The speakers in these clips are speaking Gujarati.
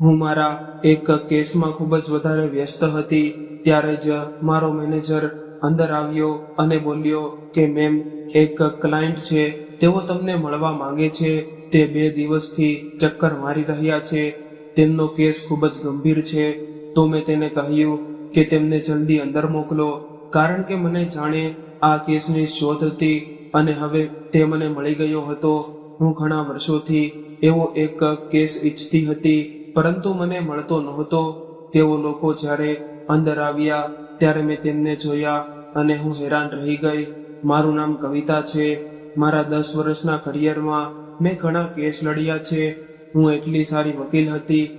હું મારા એક કેસમાં ખૂબ જ વધારે વ્યસ્ત હતી ત્યારે જ મારો મેનેજર અંદર આવ્યો અને બોલ્યો કે મેમ, એક ક્લાયન્ટ છે, તેઓ તમને મળવા માંગે છે. તે 2 દિવસથી ચક્કર મારી રહ્યા છે. તેમનો કેસ ખૂબ જ ગંભીર છે. તો મેં તેને કહ્યું કે તેમને જલ્દી અંદર મોકલો, કારણ કે મને જાણે આ કેસની શોધ હતી અને હવે તે મને મળી ગયો હતો. હું ઘણા વર્ષોથી એવો એક કેસ ઈચ્છતી હતી, પરંતુ મને મળતો નહોતો. તેઓ લોકો જ્યારે અંદર આવ્યા ત્યારે મેં તેમને જોયા અને હું હેરાન રહી ગઈ. મારું નામ કવિતા છે. મારા 10 વર્ષના કરિયરમાં મેં ઘણા કેસ લડ્યા છે. હું એટલી સારી વકીલ હતી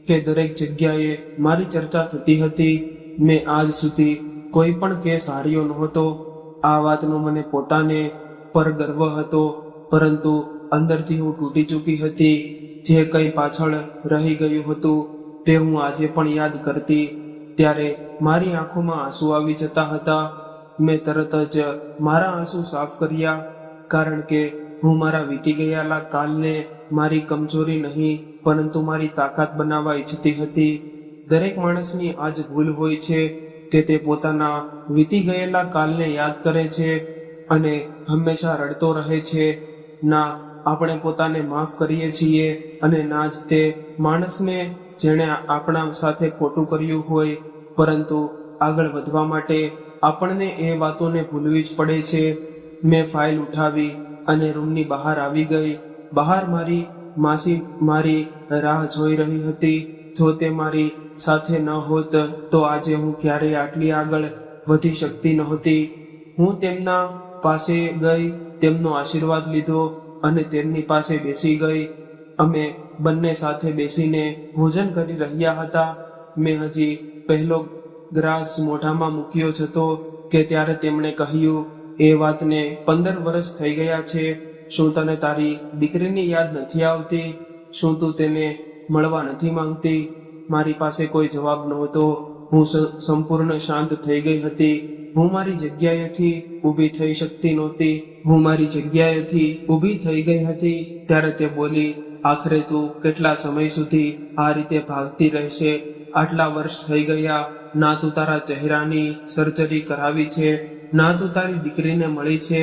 કે દરેક જગ્યાએ મારી ચર્ચા થતી હતી. મેં આજ સુધી કોઈ પણ કેસ હાર્યો નહોતો. આ વાતનો મને પોતાને પર ગર્વ હતો, પરંતુ અંદરથી હું તૂટી ચૂકી હતી. જે કંઈ પાછળ રહી ગયું હતું તે હું આજે પણ યાદ કરતી ત્યારે મારી આંખોમાં આંસુ આવી જતા હતા. મેં તરત જ મારા આંસુ સાફ કર્યા, કારણ કે હું મારા વીતી ગયેલા કાલને મારી કમજોરી નહીં પરંતુ મારી તાકાત બનાવવા ઈચ્છતી હતી. દરેક માણસની આજ ભૂલ હોય છે કે તે પોતાના વીતી ગયેલા કાલને યાદ કરે છે અને હંમેશા રડતો રહે છે. ના આપણે પોતાને માફ કરીએ છીએ અને ના જ તે માણસને જેણે આપણા સાથે ખોટું કર્યું હોય. પરંતુ આગળ વધવા માટે આપણને એ વાતોને ભૂલવી જ પડે છે. મેં ફાઇલ ઉઠાવી અને રૂમની બહાર આવી ગઈ. બહાર મારી માસી મારી રાહ જોઈ રહી હતી. જો તે મારી સાથે ન હોત તો આજે હું ક્યારેય આટલી આગળ વધી શકતી નહોતી. હું તેમના પાસે ગઈ, તેમનો આશીર્વાદ લીધો અને તેમની પાસે બેસી ગઈ. અમે બંને સાથે બેસીને ભોજન કરી રહ્યા હતા. મેં હજી પહેલો ગ્રાસ મોઢામાં મૂક્યો જ હતો કે ત્યારે તેમણે કહ્યું, એ વાતને 15 વર્ષ થઈ ગયા છે. શું તને તારી દીકરીની યાદ નથી આવતી? શું તું તેને મળવા નથી માંગતી? મારી પાસે કોઈ જવાબ નહોતો. હું સંપૂર્ણ શાંત થઈ ગઈ હતી. હું મારી જગ્યાએથી ઊભી થઈ શકતી નહોતી. ઊભી થઈ ગઈ હતી ત્યારે તે બોલી, આખરે તું કેટલા સમય સુધી આ રીતે ભાગતી રહેશે? આટલા વર્ષ થઈ ગયા, ના તું તારા ચહેરાની સર્જરી કરાવી છે, ના તું તારી દીકરીને મળી છે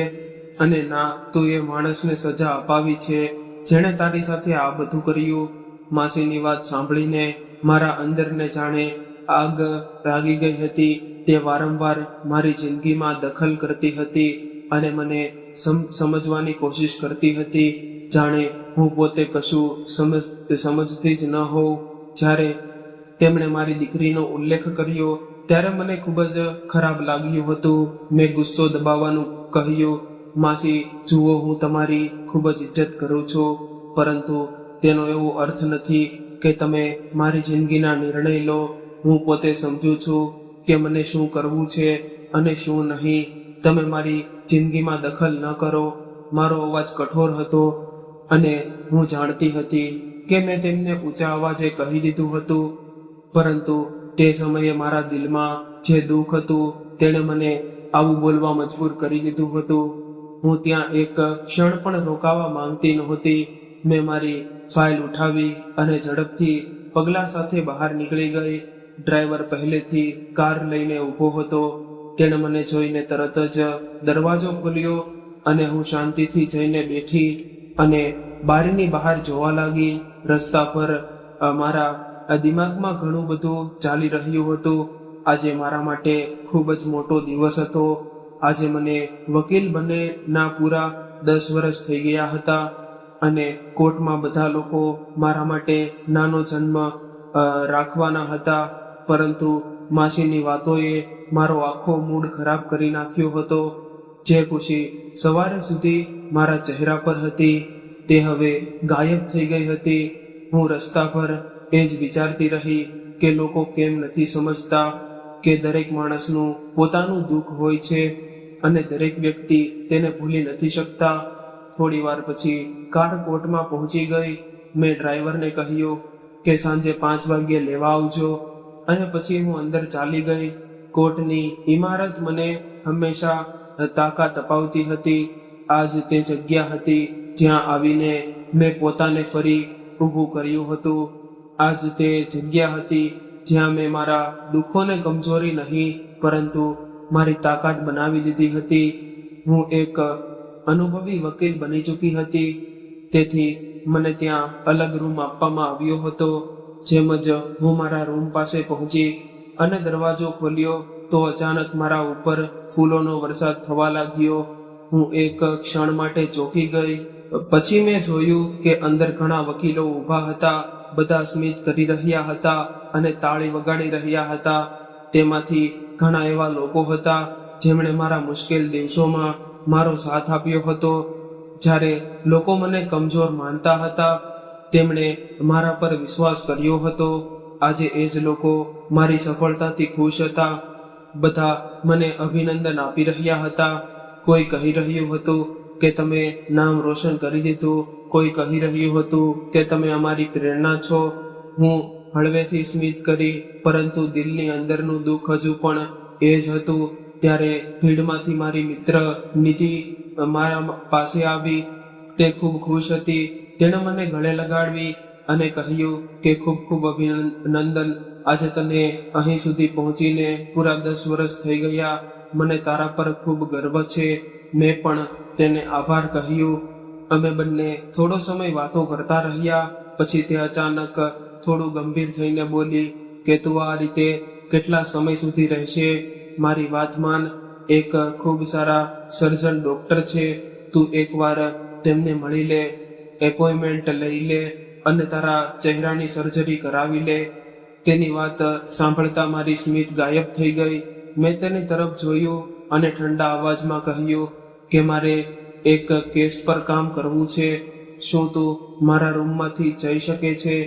અને ના તું એ માણસને સજા અપાવી છે જેણે તારી સાથે આ બધું કર્યું. માસીની વાત સાંભળીને મારા અંદરને જાણે આગ લાગી ગઈ હતી. તે વારંવાર મારી જિંદગીમાં દખલ કરતી હતી અને મને સમજવાની કોશિશ કરતી હતી, જાણે હું પોતે કશું સમજતી જ ન હોઉં. જ્યારે તેમણે મારી દીકરીનો ઉલ્લેખ કર્યો ત્યારે મને ખૂબ જ ખરાબ લાગ્યું હતું. મેં ગુસ્સો દબાવવાનું કહ્યું, માસી જુઓ, હું તમારી ખૂબ જ ઇજ્જત કરું છું, પરંતુ તેનો એવો અર્થ નથી કે તમે મારી જિંદગીના નિર્ણય લો. હું પોતે સમજું છું કે મને શું કરવું છે અને શું નહીં. તમે મારી જિંદગીમાં દખલ ન કરો. મારો અવાજ કઠોર હતો અને હું જાણતી હતી કે મેં તેમને ઊંચા અવાજે કહી દીધું હતું, પરંતુ તે સમયે મારા દિલમાં જે દુઃખ હતું તેણે મને આવું બોલવા મજબૂર કરી દીધું હતું. હું ત્યાં એક ક્ષણ પણ રોકાવા માંગતી નહોતી. મેં મારી ફાઇલ ઉઠાવી અને ઝડપથી પગલા સાથે બહાર નીકળી ગઈ. ડ્રાઈવર પહેલેથી કાર લઈને ઊભો હતો. તેણે મને જોઈને તરત જ દરવાજો ખોલ્યો અને હું શાંતિથી જઈને બેઠી અને બારીની બહાર જોવા લાગી. રસ્તા પર મારા દિમાગમાં ઘણું બધું ચાલી રહ્યું હતું. આજે મારા માટે ખૂબ જ મોટો દિવસ હતો. આજે મને વકીલ બને ના પૂરા 10 વર્ષ થઈ ગયા હતા અને કોર્ટમાં બધા લોકો મારા માટે નાનો જન્મ રાખવાના હતા. પરંતુ માસીની વાતોએ મારો આખો મૂડ ખરાબ કરી નાખ્યો હતો. જે ખુશી સવારે સુધી મારા ચહેરા પર હતી તે હવે ગાયબ થઈ ગઈ હતી. હું રસ્તા પર એ જ વિચારતી રહી કે લોકો કેમ નથી સમજતા કે દરેક માણસનું પોતાનું દુઃખ હોય છે અને દરેક વ્યક્તિ તેને ભૂલી નથી શકતા. થોડી વાર પછી કાર કોર્ટમાં પહોંચી ગઈ. મેં ડ્રાઈવરને કહ્યું કે સાંજે 5 વાગ્યે લેવા આવજો અને પછી હું અંદર ચાલી ગઈ. કોર્ટની ઇમારત મને હંમેશા તાકાત અપાવતી હતી. આજ તે જગ્યા હતી જ્યાં આવીને મેં પોતાને ફરી ઊભું કર્યું હતું. આજ તે જગ્યા હતી જ્યાં મેં મારા દુઃખોને કમજોરી નહીં પરંતુ મારી તાકાત બનાવી દીધી હતી. હું એક અનુભવી વકીલ બની ચૂકી હતી, તેથી મને ત્યાં અલગ રૂમ આપવામાં આવ્યો હતો. જેમ જ હું મારા રૂમ પાસે પહોંચી અને દરવાજો ખોલ્યો તો અચાનક મારા ઉપર ફૂલોનો વરસાદ થવા લાગ્યો. હું એક ક્ષણ માટે ચોંકી ગઈ. પછી મેં જોયું કે અંદર ઘણા વકીલો ઊભા હતા. બધા સ્મિત કરી રહ્યા હતા અને તાળી વગાડી રહ્યા હતા. તેમાંથી ઘણા એવા લોકો હતા જેમણે મારા મુશ્કેલ દિવસોમાં મારો સાથ આપ્યો હતો. જ્યારે લોકો મને કમજોર માનતા હતા, તેમણે મારા પર વિશ્વાસ કર્યો હતો. આજે એ જ લોકો મારી સફળતાથી ખુશ હતા. બધા મને અભિનંદન આપી રહ્યા હતા. કોઈ કહી રહ્યું હતું કે તમે નામ રોશન કરી દીધું. કોઈ કહી રહ્યું હતું કે તમે અમારી પ્રેરણા છો. હું હળવેથી સ્મિત કરી, પરંતુ દિલની અંદરનું દુઃખ હજુ પણ એ જ હતું. ત્યારે ભીડમાંથી મારી મિત્ર નિધિ મારા પાસે આવી. તે ખૂબ ખુશ હતી. તેણે મને ગળે લગાડવી અને કહ્યું કે ખૂબ ખૂબ અભિનંદન. આજે તને અહીં સુધી પહોંચીને પૂરા 10 વર્ષ થઈ ગયા. મને તારા પર ખૂબ ગર્વ છે. મેં પણ તેને આભાર કહ્યું. અમે બંને થોડો સમય વાતો કરતા રહ્યા. પછી તે અચાનક થોડું ગંભીર થઈને બોલી કે તું આ રીતે કેટલા સમય સુધી રહેશે? મારી વાત માન. એક ખૂબ સારા સર્જન ડોક્ટર છે. તું એકવાર તેમને મળી લે, એપોઇન્ટમેન્ટ લઈ લે અને તારા ચહેરાની સર્જરી કરાવી લે. તેની વાત સાંભળતા મારી સ્મિત ગાયબ થઈ ગઈ. મેં તેની તરફ જોયું અને ઠંડા અવાજમાં કહ્યું કે મારે એક કેસ પર કામ કરવું છે. શું તું મારા રૂમમાંથી જઈ શકે છે?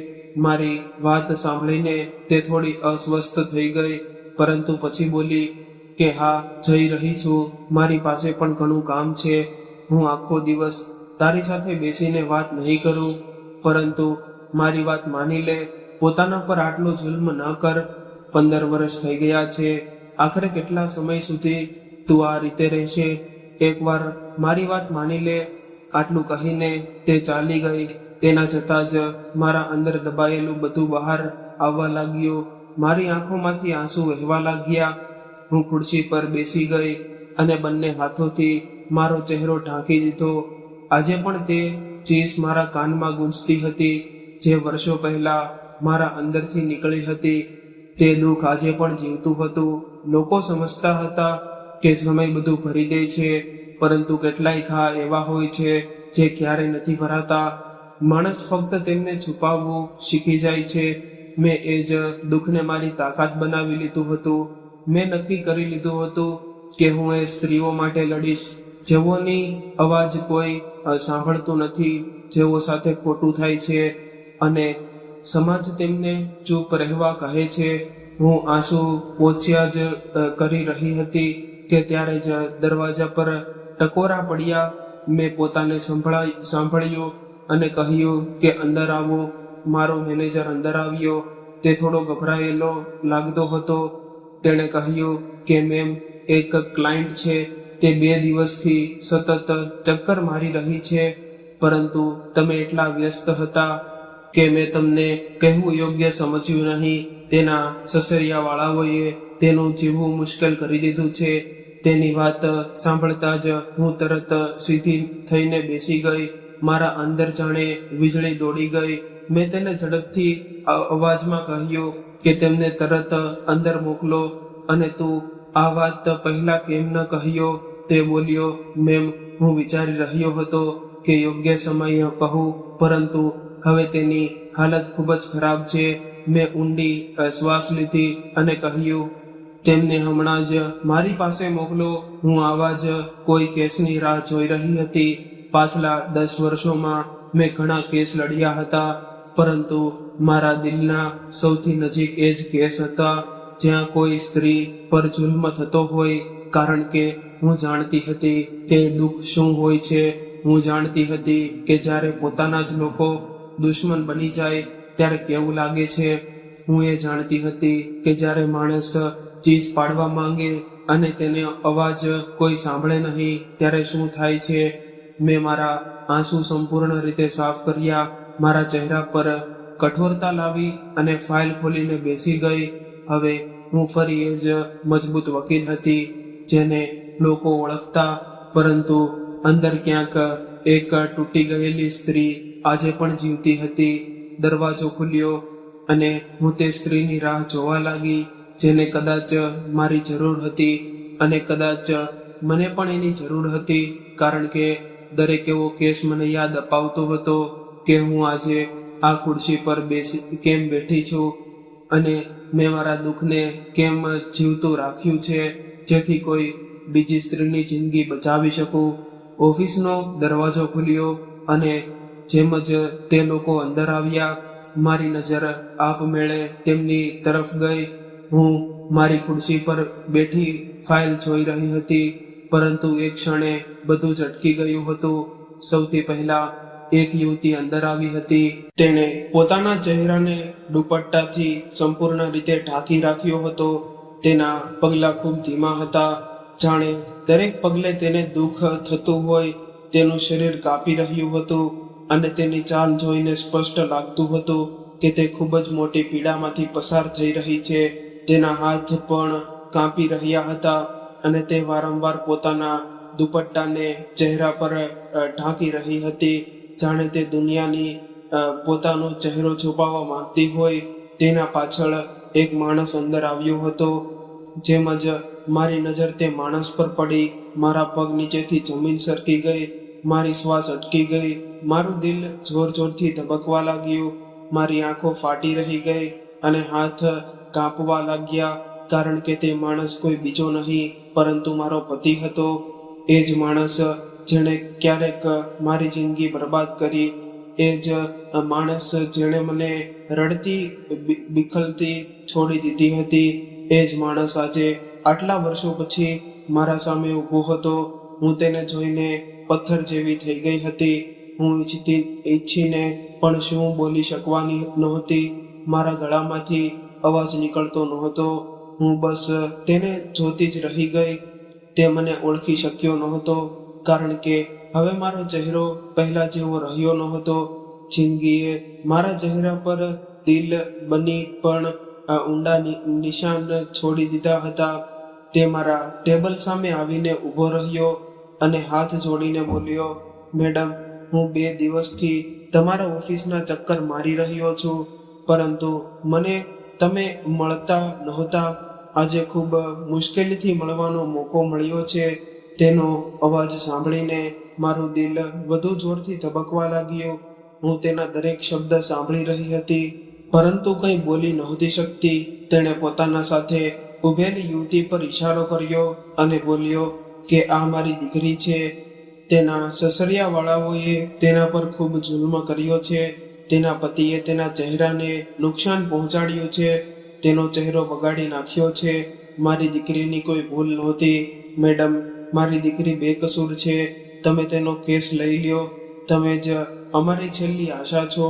મારી વાત સાંભળીને તે થોડી અસ્વસ્થ થઈ ગઈ, પરંતુ પછી બોલી કે હા, જઈ રહી છું. મારી પાસે પણ ઘણું કામ છે. હું આખો દિવસ તારી સાથે બેસીને વાત નહીં કરું, પરંતુ મારી વાત માની લે. પોતાના પર આટલો જુલ્મ ન કર. 15 વર્ષ થઈ ગયા છે. આખરે કેટલા સમય સુધી તું આ રીતે રહેશે? એકવાર મારી વાત માની લે. આટલું કહીને તે ચાલી ગઈ. તેના છતાં જ મારા અંદર દબાયેલું બધું બહાર આવવા લાગ્યું. મારી આંખોમાંથી આંસુ વહેવા લાગ્યા. હું ખુરશી પર બેસી ગઈ અને બંને હાથોથી મારો ચહેરો ઢાંકી દીધો. આજે પણ તે ચીસ મારા કાનમાં ગૂંજતી હતી, જે વર્ષો પહેલા મારા અંદરથી નીકળી હતી. તે દુઃખ આજે પણ જીવતું હતું. લોકો સમજતા હતા કે સમય બધું ભરી દે છે, પરંતુ કેટલાય ઘા એવા હોય છે જે ક્યારેય નથી ભરાતા. માણસ ફક્ત તેમને છુપાવવું શીખી જાય છે. મેં એ જ દુઃખને મારી તાકાત બનાવી લીધું હતું. મેં નક્કી કરી લીધું હતું કે હું એ સ્ત્રીઓ માટે લડીશ, જેઓની અવાજ કોઈ સાંભળતું નથી, જેઓ સાથે ખોટું થાય છે અને સમાજ તેમને ચૂપ રહેવા કહે છે. હું આંસુ પોંછ્યા જ કરી રહી હતી કે ત્યારે જ દરવાજા પર ટકોરા પડ્યા. મેં પોતાને સાંભળ્યું અને કહ્યું કે અંદર આવો. મારો મેનેજર અંદર આવ્યો. તે થોડો ગભરાયેલો લાગતો હતો. તેણે કહ્યું કે મેમ, એક ક્લાયન્ટ છે. તે 2 દિવસથી સતત ચક્કર મારી રહી છે, પરંતુ તમે એટલા વ્યસ્ત હતા કે મેં તમને કહેવું યોગ્ય સમજ્યું નહીં. તેના સસરિયાવાળાઓએ તેનું જીવવું મુશ્કેલ કરી દીધું છે. તેની વાત સાંભળતા જ હું તરત સીધી થઈને બેસી ગઈ. મારા અંદર જાણે વીજળી દોડી ગઈ. મેં તેને ઝડપથી અવાજમાં કહ્યું કે તેમને તરત અંદર મોકલો. અને તું આ વાત પહેલા કેમ ન કહ્યો? તે બોલ્યો, મેમ, હું વિચારી રહ્યો હતો કે યોગ્ય સમય કહું, પરંતુ હવે તેની હાલત ખૂબ જ ખરાબ છે. મેં ઊંડી શ્વાસ લીધી અને કહ્યું, તેમને હમણાં જ મારી પાસે મોકલો. હું આવા જ કોઈ કેસની રાહ જોઈ રહી હતી. પાછલા 10 વર્ષોમાં મેં ઘણા કેસ લડ્યા હતા, પરંતુ મારા દિલના સૌથી નજીક એ જ કેસ હતા જ્યાં કોઈ સ્ત્રી પર જુલ્મ થતો હોય. કારણ કે હું જાણતી હતી કે દુઃખ શું હોય છે. હું જાણતી હતી કે જ્યારે પોતાના જ લોકો દુશ્મન બની જાય ત્યારે કેવું લાગે છે. હું એ જાણતી હતી કે જ્યારે માણસ ચીસ પાડવા માંગે અને તેને અવાજ કોઈ સાંભળે નહીં ત્યારે શું થાય છે. મેં મારા આંસુ સંપૂર્ણ રીતે સાફ કર્યા. મારા ચહેરા પર કઠોરતા લાવી અને ફાઇલ ખોલીને બેસી ગઈ. હવે હું ફરી એ જ મજબૂત વકીલ હતી જેને લોકો ઓળખતા, પરંતુ અંદર ક્યાંક એક તૂટી ગયેલી સ્ત્રી આજે પણ જીવતી હતી. દરવાજો ખુલ્યો અને હું તે સ્ત્રીની રાહ જોવા લાગી જેને કદાચ મારી જરૂર હતી, અને કદાચ મને પણ એની જરૂર હતી, કારણ કે દરેક એવો કેસ મને યાદ અપાવતો હતો કે હું આજે આ ખુરશી પર કેમ બેઠી છું અને મેં મારા દુઃખને કેમ જીવતું રાખ્યું છે જેથી કોઈ બીજી સ્ત્રીની જિંદગી બચાવી શકું. ઓફિસનો દરવાજો ખુલ્યો અને જેમ જ તે લોકો અંદર આવ્યા, મારી નજર આપમેળે તેમની તરફ ગઈ. હું મારી ખુરશી પર બેઠી ફાઇલ જોઈ રહી હતી, પરંતુ એક ક્ષણે બધું જ અટકી ગયું હતું. સૌથી પહેલા એક યુવતી અંદર આવી હતી. તેણે પોતાના ચહેરાને દુપટ્ટાથી સંપૂર્ણ રીતે ઢાંકી રાખ્યો હતો. તેના પગલા ખૂબ ધીમા હતા, જાણે દરેક પગલે તેને દુઃખ થતું હોય. તેનું શરીર કાપી રહ્યું હતું અને તેની ચાલ જોઈને સ્પષ્ટ લાગતું હતું કે તે ખૂબ જ મોટી પીડામાંથી પસાર થઈ રહી છે. તેના હાથ પણ કાપી રહ્યા હતા અને તે વારંવાર પોતાના દુપટ્ટાને ચહેરા પર ઢાંકી રહી હતી, જાણે તે દુનિયાની પોતાનો ચહેરો છુપાવવા માંગતી હોય. તેના પાછળ એક માણસ અંદર આવ્યો હતો. જેમ જ મારી નજર તે માણસ પર પડી, મારા પગ નીચેથી જમીન સરકી ગઈ, મારી શ્વાસ અટકી ગઈ, મારું દિલ જોર જોરથી ધબકવા લાગ્યું, મારી આંખો ફાટી રહી ગઈ અને હાથ કાંપવા લાગ્યા, કારણ કે તે માણસ કોઈ બીજો નહીં પરંતુ મારો પતિ હતો. એ જ માણસ જેણે ક્યારેક મારી જિંદગી બરબાદ કરી, એ જ માણસ જેણે મને રડતી બિખલતી છોડી દીધી હતી. એ જ માણસ આજે આટલા વર્ષો પછી મારા સામે ઊભો હતો. હું તેને જોઈને પથ્થર જેવી થઈ ગઈ હતી. હું ઈચ્છીને પણ શું બોલી શકવાની નહોતી. મારા ગળામાંથી અવાજ નીકળતો નહોતો. હું બસ તેને જોતી જ રહી ગઈ. તે મને ઓળખી શક્યો નહોતો, કારણ કે હવે મારો ચહેરો પહેલા જેવો રહ્યો નહોતો. જિંદગીએ મારા ચહેરા પર દિલ બની પણ ઊંડા નિશાન છોડી દીધા હતા. તે મારા ટેબલ સામે આવીને ઊભો રહ્યો અને હાથ જોડીને બોલ્યો, મેડમ, હું 2 દિવસથી તમારા ઓફિસના ચક્કર મારી રહ્યો છું, પરંતુ મને તમે મળતા નહોતા. આજે ખૂબ મુશ્કેલીથી મળવાનો મોકો મળ્યો છે. તેનો અવાજ સાંભળીને મારું દિલ વધુ જોરથી ધબકવા લાગ્યું. હું તેના દરેક શબ્દ સાંભળી રહી હતી, પરંતુ કંઈ બોલી નહોતી શકતી. તેણે પોતાના સાથે ઊભેલી યુવતી પર ઈશારો કર્યો અને બોલ્યો કે આ મારી દીકરી છે. તેના સસરિયાવાળાઓએ તેના પર ખૂબ જુલ્મ કર્યો છે. તેના પતિએ તેના ચહેરાને નુકસાન પહોંચાડ્યું છે. તેનો ચહેરો બગાડી નાખ્યો છે. મારી દીકરીની કોઈ ભૂલ નહોતી. મેડમ, મારી દીકરી બેકસૂર છે. તમે તેનો કેસ લઈ લ્યો. તમે જ અમારી છેલ્લી આશા છો.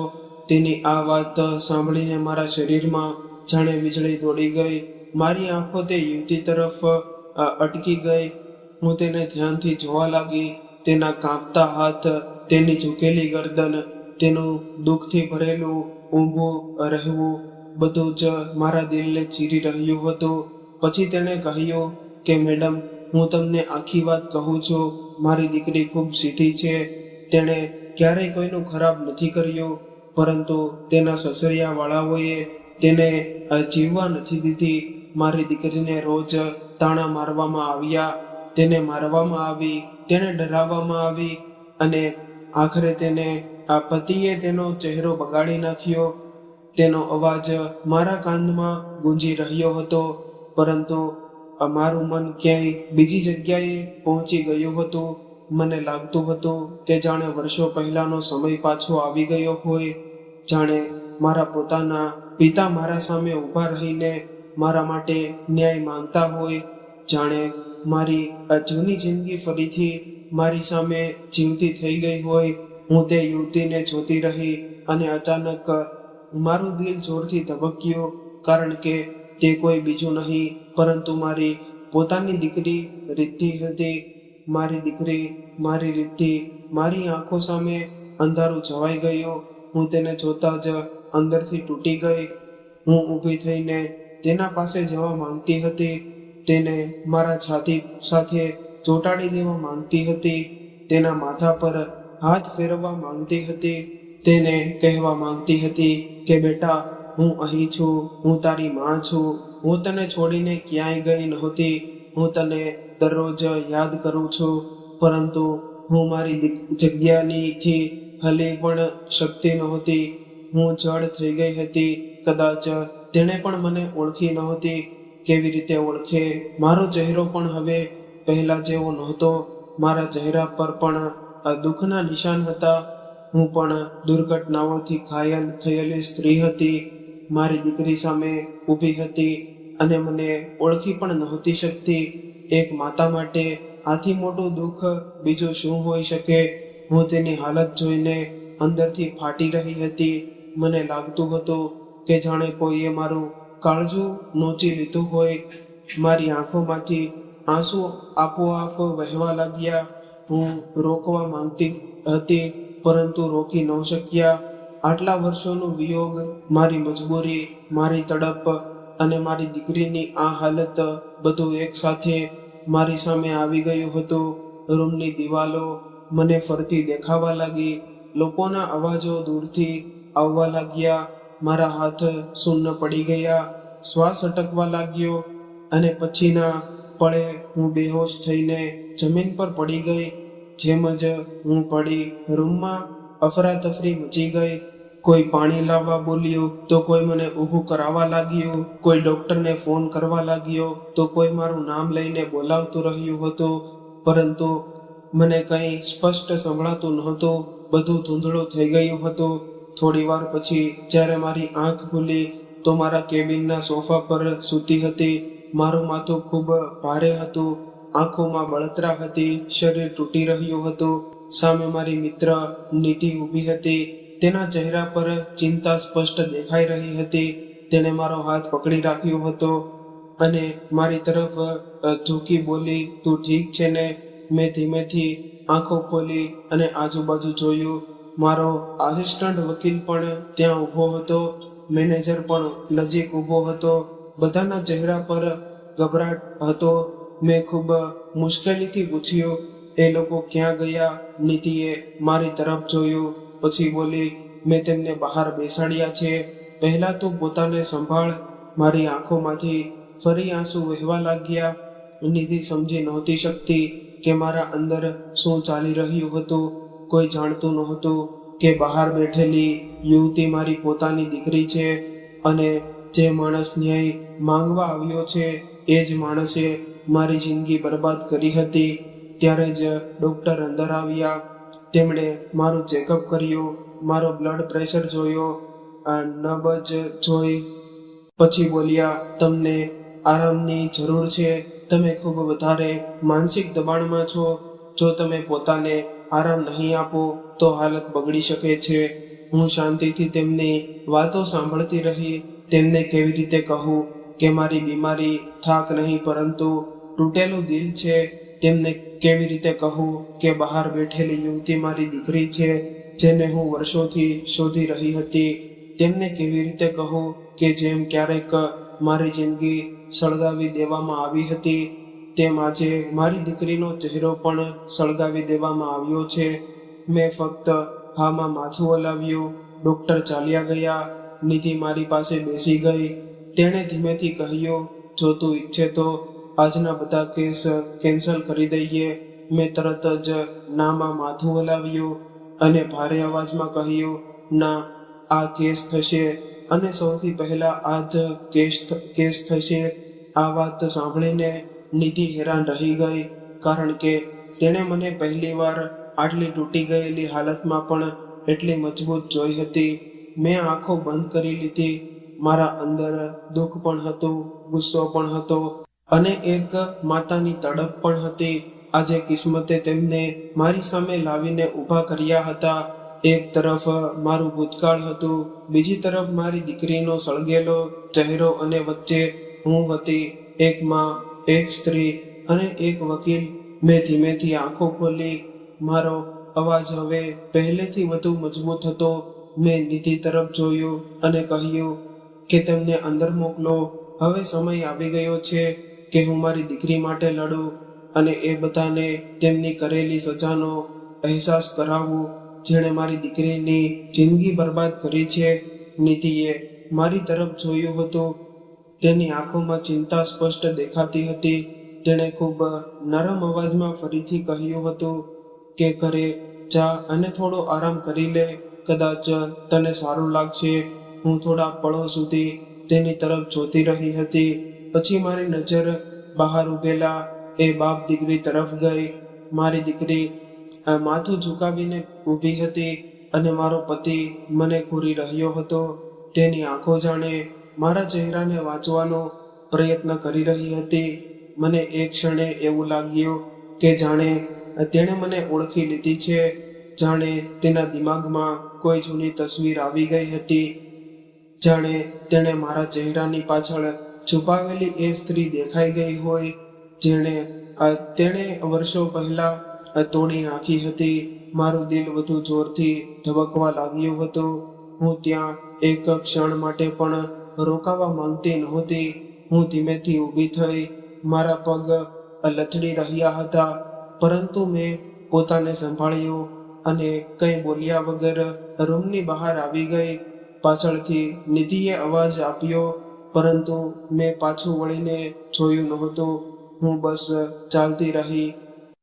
તેની આ વાત સાંભળીને મારા શરીરમાં જાણે વીજળી દોડી ગઈ. મારી આંખો તે યુવતી તરફ અટકી ગઈ. હું તેને ધ્યાનથી જોવા લાગી. તેના કાંપતા હાથ, તેની ઝૂકેલી ગરદન, તેનું દુઃખથી ભરેલું ઊભું રહેવું, બધું જ મારા દિલને ચીરી રહ્યું હતું. પછી તેણે કહ્યું કે મેડમ, હું તમને આખી વાત કહું છું. મારી દીકરી ખૂબ સીધી છે. તેણે ક્યારેય કોઈનું ખરાબ નથી કર્યું, પરંતુ તેના સસરિયાવાળાઓએ તેને જીવવા નથી દીધી. મારી દીકરીને રોજ તાણા મારવામાં આવ્યા, તેને મારવામાં આવી, તેને ડરાવવામાં આવી અને આખરે તેને આ પતિએ તેનો ચહેરો બગાડી નાખ્યો. તેનો અવાજ મારા કાનમાં ગુંજી રહ્યો હતો, પરંતુ મારું મન ક્યાંય બીજી જગ્યાએ પહોંચી ગયું હતું. મને લાગતું હતું કે જાણે વર્ષો પહેલાનો સમય પાછો આવી ગયો હોય, જાણે મારા પોતાના પિતા મારા સામે ઊભા રહીને મારા માટે ન્યાય માંગતા હોય, જાણે મારી જૂની જિંદગી ફરીથી મારી સામે જીવતી થઈ ગઈ હોય. હું તે યુવતીને જોતી રહી અને અચાનક મારું દિલ જોરથી ધબક્યું, કારણ કે તે કોઈ બીજું નહીં પરંતુ મારી પોતાની દીકરી રિદ્ધિ હતી. મારી દીકરી, મારી રિદ્ધિ મારી આંખો સામે અંધારું છવાઈ ગયું. હું તેને જોતા જ અંદરથી તૂટી ગઈ. હું ઊભી થઈને તેના પાસે જવા માંગતી હતી, તેને મારા છાતી સાથે ચોંટાડી દેવા માંગતી હતી, તેના માથા પર હાથ ફેરવવા માંગતી હતી, તેને કહેવા માંગતી હતી કે બેટા, હું અહીં છું, હું તારી માં છું, હું તને છોડીને ક્યાંય ગઈ નહોતી, હું તને દરરોજ યાદ કરું છું, પરંતુ હું મારી જગ્યાનીથી હલી પણ શકતી નહોતી. હું જડ થઈ ગઈ હતી. કદાચ તેણે પણ મને ઓળખી નહોતી. કેવી રીતે ઓળખે? મારો ચહેરો પણ હવે પહેલા જેવો નહોતો. મારા ચહેરા પર પણ દુઃખના નિશાન હતા. હું પણ દુર્ઘટનાઓથી ઘાયલ થયેલી સ્ત્રી હતી. મારી દીકરી સામે ઊભી હતી અને મને ઓળખી પણ નહોતી શકતી. એક માતા માટે આથી મોટું દુઃખ બીજું શું હોઈ શકે? હું તેની હાલત જોઈને અંદરથી ફાટી રહી હતી. મને લાગતું હતું કે જાણે કોઈએ મારું કાળજું નોચી લીધું હોય. મારી આંખોમાંથી આંસુ આપોઆપ વહેવા લાગ્યા. હું રોકવા માંગતી હતી, પરંતુ રોકી ન શક્યા. આટલા વર્ષોનો વિયોગ, મારી મજબૂરી, મારી તડપ અને મારી દીકરીની આ હાલત, બધું એક સાથે મારી સામે આવી ગયું હતું. રૂમની દિવાલો મને ફરતી દેખાવા લાગી. લોકોના અવાજો દૂરથી આવવા લાગ્યા. મારા હાથ શૂન્ય પડી ગયા. શ્વાસ અટકવા લાગ્યો અને પછીના પળે હું બેહોશ થઈને જમીન પર પડી ગઈ. જેમ જ હું પડી, રૂમમાં અફરાતફરી મચી ગઈ. કોઈ પાણી લાવવા બોલ્યું તો કોઈ મને ઊભું કરાવવા લાગ્યું. કોઈ ડોક્ટરને ફોન કરવા લાગ્યો તો કોઈ મારું નામ લઈને બોલાવતું રહ્યું હતું, પરંતુ મને કંઈ સ્પષ્ટ સંભળાતું નહોતું. બધું ધૂંધળું થઈ ગયું હતું. થોડી વાર પછી જ્યારે મારી આંખ ખુલી તો મારા કેબિનના સોફા પર સૂતી હતી. મારું માથું ખૂબ ભારે હતું, આંખોમાં બળતરા હતી, શરીર તૂટી રહ્યું હતું. સામે મારી મિત્ર નીતિ ઊભી હતી. તેના ચહેરા પર ચિંતા સ્પષ્ટ દેખાઈ રહી હતી. તેણે મારો હાથ પકડી રાખ્યો હતો અને મારી તરફ ઝૂકી બોલી, તું ઠીક છે ને? મેં ધીમેથી આંખો ખોલી અને આજુબાજુ જોયું. મારો આસિસ્ટન્ટ વકીલ પણ ત્યાં ઊભો હતો. મેનેજર પણ નજીક ઊભો હતો. બધાના ચહેરા પર ગભરાટ હતો. મેં ખૂબ મુશ્કેલીથી પૂછ્યું, એ લોકો ક્યાં ગયા? નીતિએ મારી તરફ જોયું, પછી બોલી, મેં તેમને બહાર બેસાડ્યા છે. પહેલા તું પોતાને સંભાળ. મારી આંખોમાંથી ફરી આંસુ વહેવા લાગ્યા. નીતિ સમજી નહોતી શકતી કે મારા અંદર શું ચાલી રહ્યું હતું. કોઈ જાણતું નહોતું કે બહાર બેઠેલી યુવતી મારી પોતાની દીકરી છે અને જે માણસ ન્યાય માંગવા આવ્યો છે એ જ માણસે મારી જિંદગી બરબાદ કરી હતી. ત્યારે જ ડૉક્ટર અંદર આવ્યા. તેમણે મારું ચેકઅપ કર્યું, મારો બ્લડ પ્રેશર જોયો, નબજ જોઈ. પછી બોલ્યા, તમને આરામની જરૂર છે. તમે ખૂબ વધારે માનસિક દબાણમાં છો. જો તમે પોતાને આરામ નહીં આપો તો હાલત બગડી શકે છે. હું શાંતિથી તેમની વાતો સાંભળતી રહી. તેમને કેવી રીતે કહું કે મારી બીમારી થાક નહીં પરંતુ તૂટેલું દિલ છે? તેમને કેવી રીતે કહું કે બહાર બેઠેલી યુવતી મારી દીકરી છે, જેને હું વર્ષોથી શોધી રહી હતી? તેમને કેવી રીતે કહું કે જેમ ક્યારેક મારી જિંદગી સળગાવી દેવામાં આવી હતી, તેમ આજે મારી દીકરીનો ચહેરો પણ સળગાવી દેવામાં આવ્યો છે? મેં ફક્ત હામાં માથું હલાવ્યું. ડૉક્ટર ચાલ્યા ગયા. નિધિ મારી પાસે બેસી ગઈ. તેણે ધીમેથી કહ્યું, જો તું ઈચ્છે તો આજના બધા કેસ કેન્સલ કરી દઈએ. મેં તરત જ નામાં માથું હલાવ્યું અને ભારે અવાજમાં કહ્યું, ના, આ કેસ થશે અને સૌથી પહેલા આ જ કેસ થશે. આ વાત સાંભળીને નિધિ હેરાન રહી ગઈ, કારણ કે તેણે મને પહેલીવાર આટલી તૂટી ગયેલી હાલતમાં પણ એટલી મજબૂત જોઈ હતી. મેં આંખો બંધ કરી લીધી. મારા અંદર દુઃખ પણ હતું, ગુસ્સો પણ હતો અને એક માતાની તડપ પણ હતી. આજે કિસ્મતે તેમને મારી સામે લાવીને ઊભા કર્યા હતા. એક તરફ મારું ભૂતકાળ હતું, બીજી તરફ મારી દીકરીનો સળગેલો ચહેરો અને વચ્ચે હું હતી, એક માં, એક સ્ત્રી અને એક વકીલ. મેં ધીમેથી આંખો ખોલી. મારો અવાજ હવે પહેલેથી વધુ મજબૂત હતો. મેં નિધિ તરફ જોયું અને કહ્યું કે તેમને અંદર મોકલો. હવે સમય આવી ગયો છે કે હું મારી દીકરી માટે લડું અને એ બધાને તેમની કરેલી સજાનો અહેસાસ કરાવું, જેણે મારી દીકરીની જિંદગી બરબાદ કરી છે. નિધિએ મારી તરફ જોયું હતું. તેની આંખોમાં ચિંતા સ્પષ્ટ દેખાતી હતી. તેણે ખૂબ નરમ અવાજમાં ફરીથી કહ્યું હતું કે ઘરે જા અને થોડો આરામ કરી લે, કદાચ તને સારું લાગશે. હું થોડા પળો સુધી તેની તરફ જોતી રહી હતી. પછી મારી નજર બહાર ઉભેલા એ બાપ દીકરી તરફ ગઈ. મારી દીકરી માથું ઝુકાવીને ઊભી હતી અને મારો પતિ મને ઘૂરી રહ્યો હતો. તેની આંખો જાણે મારા ચહેરાને વાંચવાનો પ્રયત્ન કરી રહી હતી. મને એક ક્ષણે એવું લાગ્યું કે જાણે તેણે મને ઓળખી લીધી છે, જાણે તેના દિમાગમાં કોઈ જૂની તસવીર આવી ગઈ હતી, જાણે તેણે મારા ચહેરાની પાછળ છુપાવેલી એ સ્ત્રી દેખાઈ ગઈ હોય તેણે વર્ષો પહેલા તોડી નાખી હતી. મારું દિલ વધુ જોરથી ધબકવા લાગ્યું હતું. હું ત્યાં એક ક્ષણ માટે પણ રોકાવા માંગતી નહોતી. હું ધીમેથી ઊભી થઈ. મારા પગ લથડી રહ્યા હતા, પરંતુ મેં પોતાને સંભાળ્યો અને કંઈ બોલ્યા વગર રૂમની બહાર આવી ગઈ. પાછળથી નિધિએ અવાજ આપ્યો, પરંતુ મેં પાછું વળીને જોયું નહોતું. હું બસ ચાલતી રહી.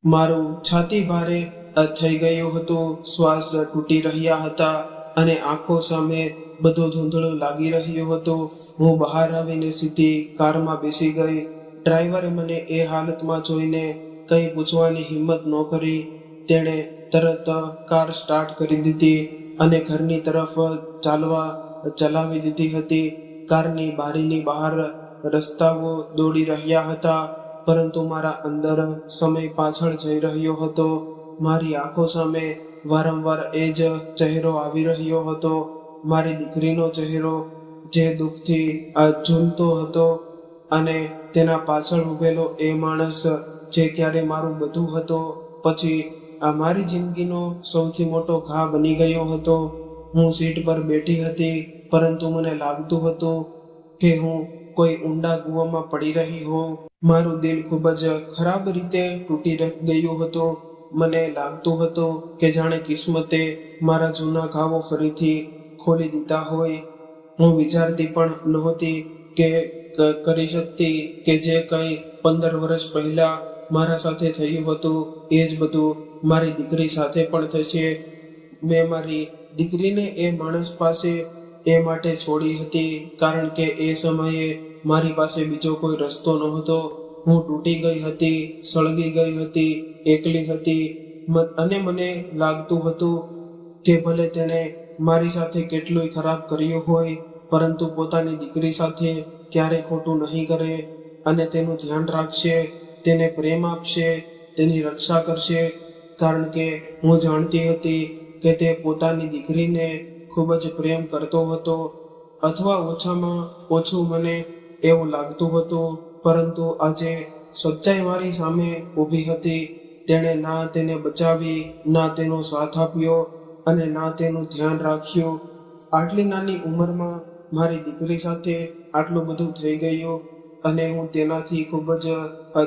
મારું છાતી ભારે થઈ ગયું હતું, શ્વાસ તૂટી રહ્યા હતા અને આંખો સામે બધું ધૂંધળું લાગી રહ્યું હતું. હું બહાર આવીને સીધી કારમાં બેસી ગઈ. ડ્રાઈવરે મને એ હાલતમાં જોઈને કંઈ પૂછવાની હિંમત ન કરી. તેણે તરત કાર સ્ટાર્ટ કરી દીધી અને ઘરની તરફ ચલાવી દીધી હતી. કારની બારીની બહાર રસ્તાઓ દોડી રહ્યા હતા, પરંતુ મારા અંદર સમય પાછળ જઈ રહ્યો હતો. મારી આંખો સામે વારંવાર એ જ ચહેરો આવી રહ્યો હતો, મારી દીકરીનો ચહેરો, જે દુઃખથી ઝૂલતો હતો, અને તેના પાછળ ઉભેલો એ માણસ જે ક્યારે મારું બધું હતો, પછી મારી જિંદગીનો સૌથી મોટો ઘા બની ગયો હતો. હું સીટ પર બેઠી હતી, પરંતુ મને લાગતું હતું કે હું કોઈ ઊંડા કૂવામાં પડી રહી હોઉં. મારું દિલ ખૂબ જ ખરાબ રીતે તૂટી ગયું હતું. મને લાગતું હતું કે જાણે કિસ્મતે મારા જૂના ઘાવો ફરીથી ખોલી દીધા હોય. હું વિચારતી પણ નહોતી કે કરી શકતી કે જે કંઈ 15 વર્ષ પહેલા મારા સાથે થયું હતું એ જ બધું મારી દીકરી સાથે પણ થશે. મેં મારી દીકરીને એ માણસ પાસે એ માટે છોડી હતી કારણ કે એ સમયે મારી પાસે બીજો કોઈ રસ્તો નહોતો. હું તૂટી ગઈ હતી, સળગી ગઈ હતી, એકલી હતી, અને મને લાગતું હતું કે ભલે તેણે મારી સાથે કેટલું ખરાબ કર્યું હોય, પરંતુ પોતાની દીકરી સાથે ક્યારે ખોટું નહીં કરે અને તેનું ધ્યાન રાખશે, તેને પ્રેમ આપશે, તેની રક્ષા કરશે. કારણ કે હું જાણતી હતી કે તે પોતાની દીકરીને ખૂબ જ પ્રેમ કરતો હતો, અથવા ઓછામાં ઓછું મને એવું લાગતું હતું. પરંતુ આજે સચ્ચાઈ મારી સામે ઊભી હતી. તેણે ના તેને બચાવી, ના તેનો સાથ આપ્યો અને ના તેનું ધ્યાન રાખ્યું. આટલી નાની ઉંમરમાં મારી દીકરી સાથે આટલું બધું થઈ ગયું અને હું તેનાથી ખૂબ જ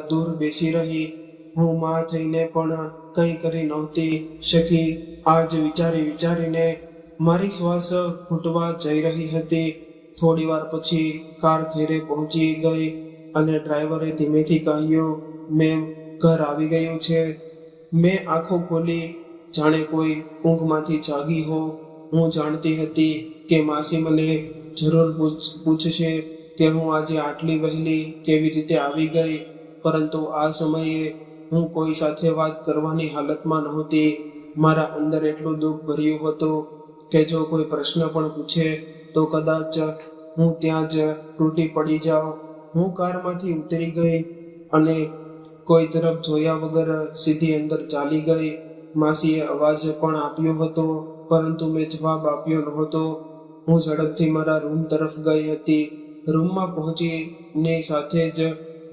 દૂર બેસી રહી. હું માં થઈને પણ કંઈ કરી નહોતી શકી. આ જ વિચારીને મારી શ્વાસ ઘૂંટવા જઈ રહી હતી. થોડી વાર પછી કાર ઘેરે પહોંચી ગઈ અને ડ્રાઈવરે ધીમેથી કહ્યું, મેમ, ઘર આવી ગયું છે. મેં આંખો ખોલી, જાણે કોઈ ઊંઘમાંથી જાગી હો. હું જાણતી હતી કે માસી મને જરૂર પૂછશે કે હું આજે આટલી વહેલી કેવી રીતે આવી ગઈ, પરંતુ આ સમયે હું કોઈ સાથે વાત કરવાની હાલતમાં નહોતી. મારા અંદર એટલું દુઃખ ભર્યું હતું કે જો કોઈ પ્રશ્ન પણ પૂછે તો કદાચ હું ત્યાં જ તૂટી પડી જાઉં. હું કારમાંથી ઉતરી ગઈ અને કોઈ તરફ જોયા વગર સીધી અંદર ચાલી ગઈ. માસીએ અવાજ પણ આપ્યો હતો, પરંતુ મેં જવાબ આપ્યો નહોતો. હું ઝડપથી મારા રૂમ તરફ ગઈ હતી. રૂમમાં પહોંચીને સાથે જ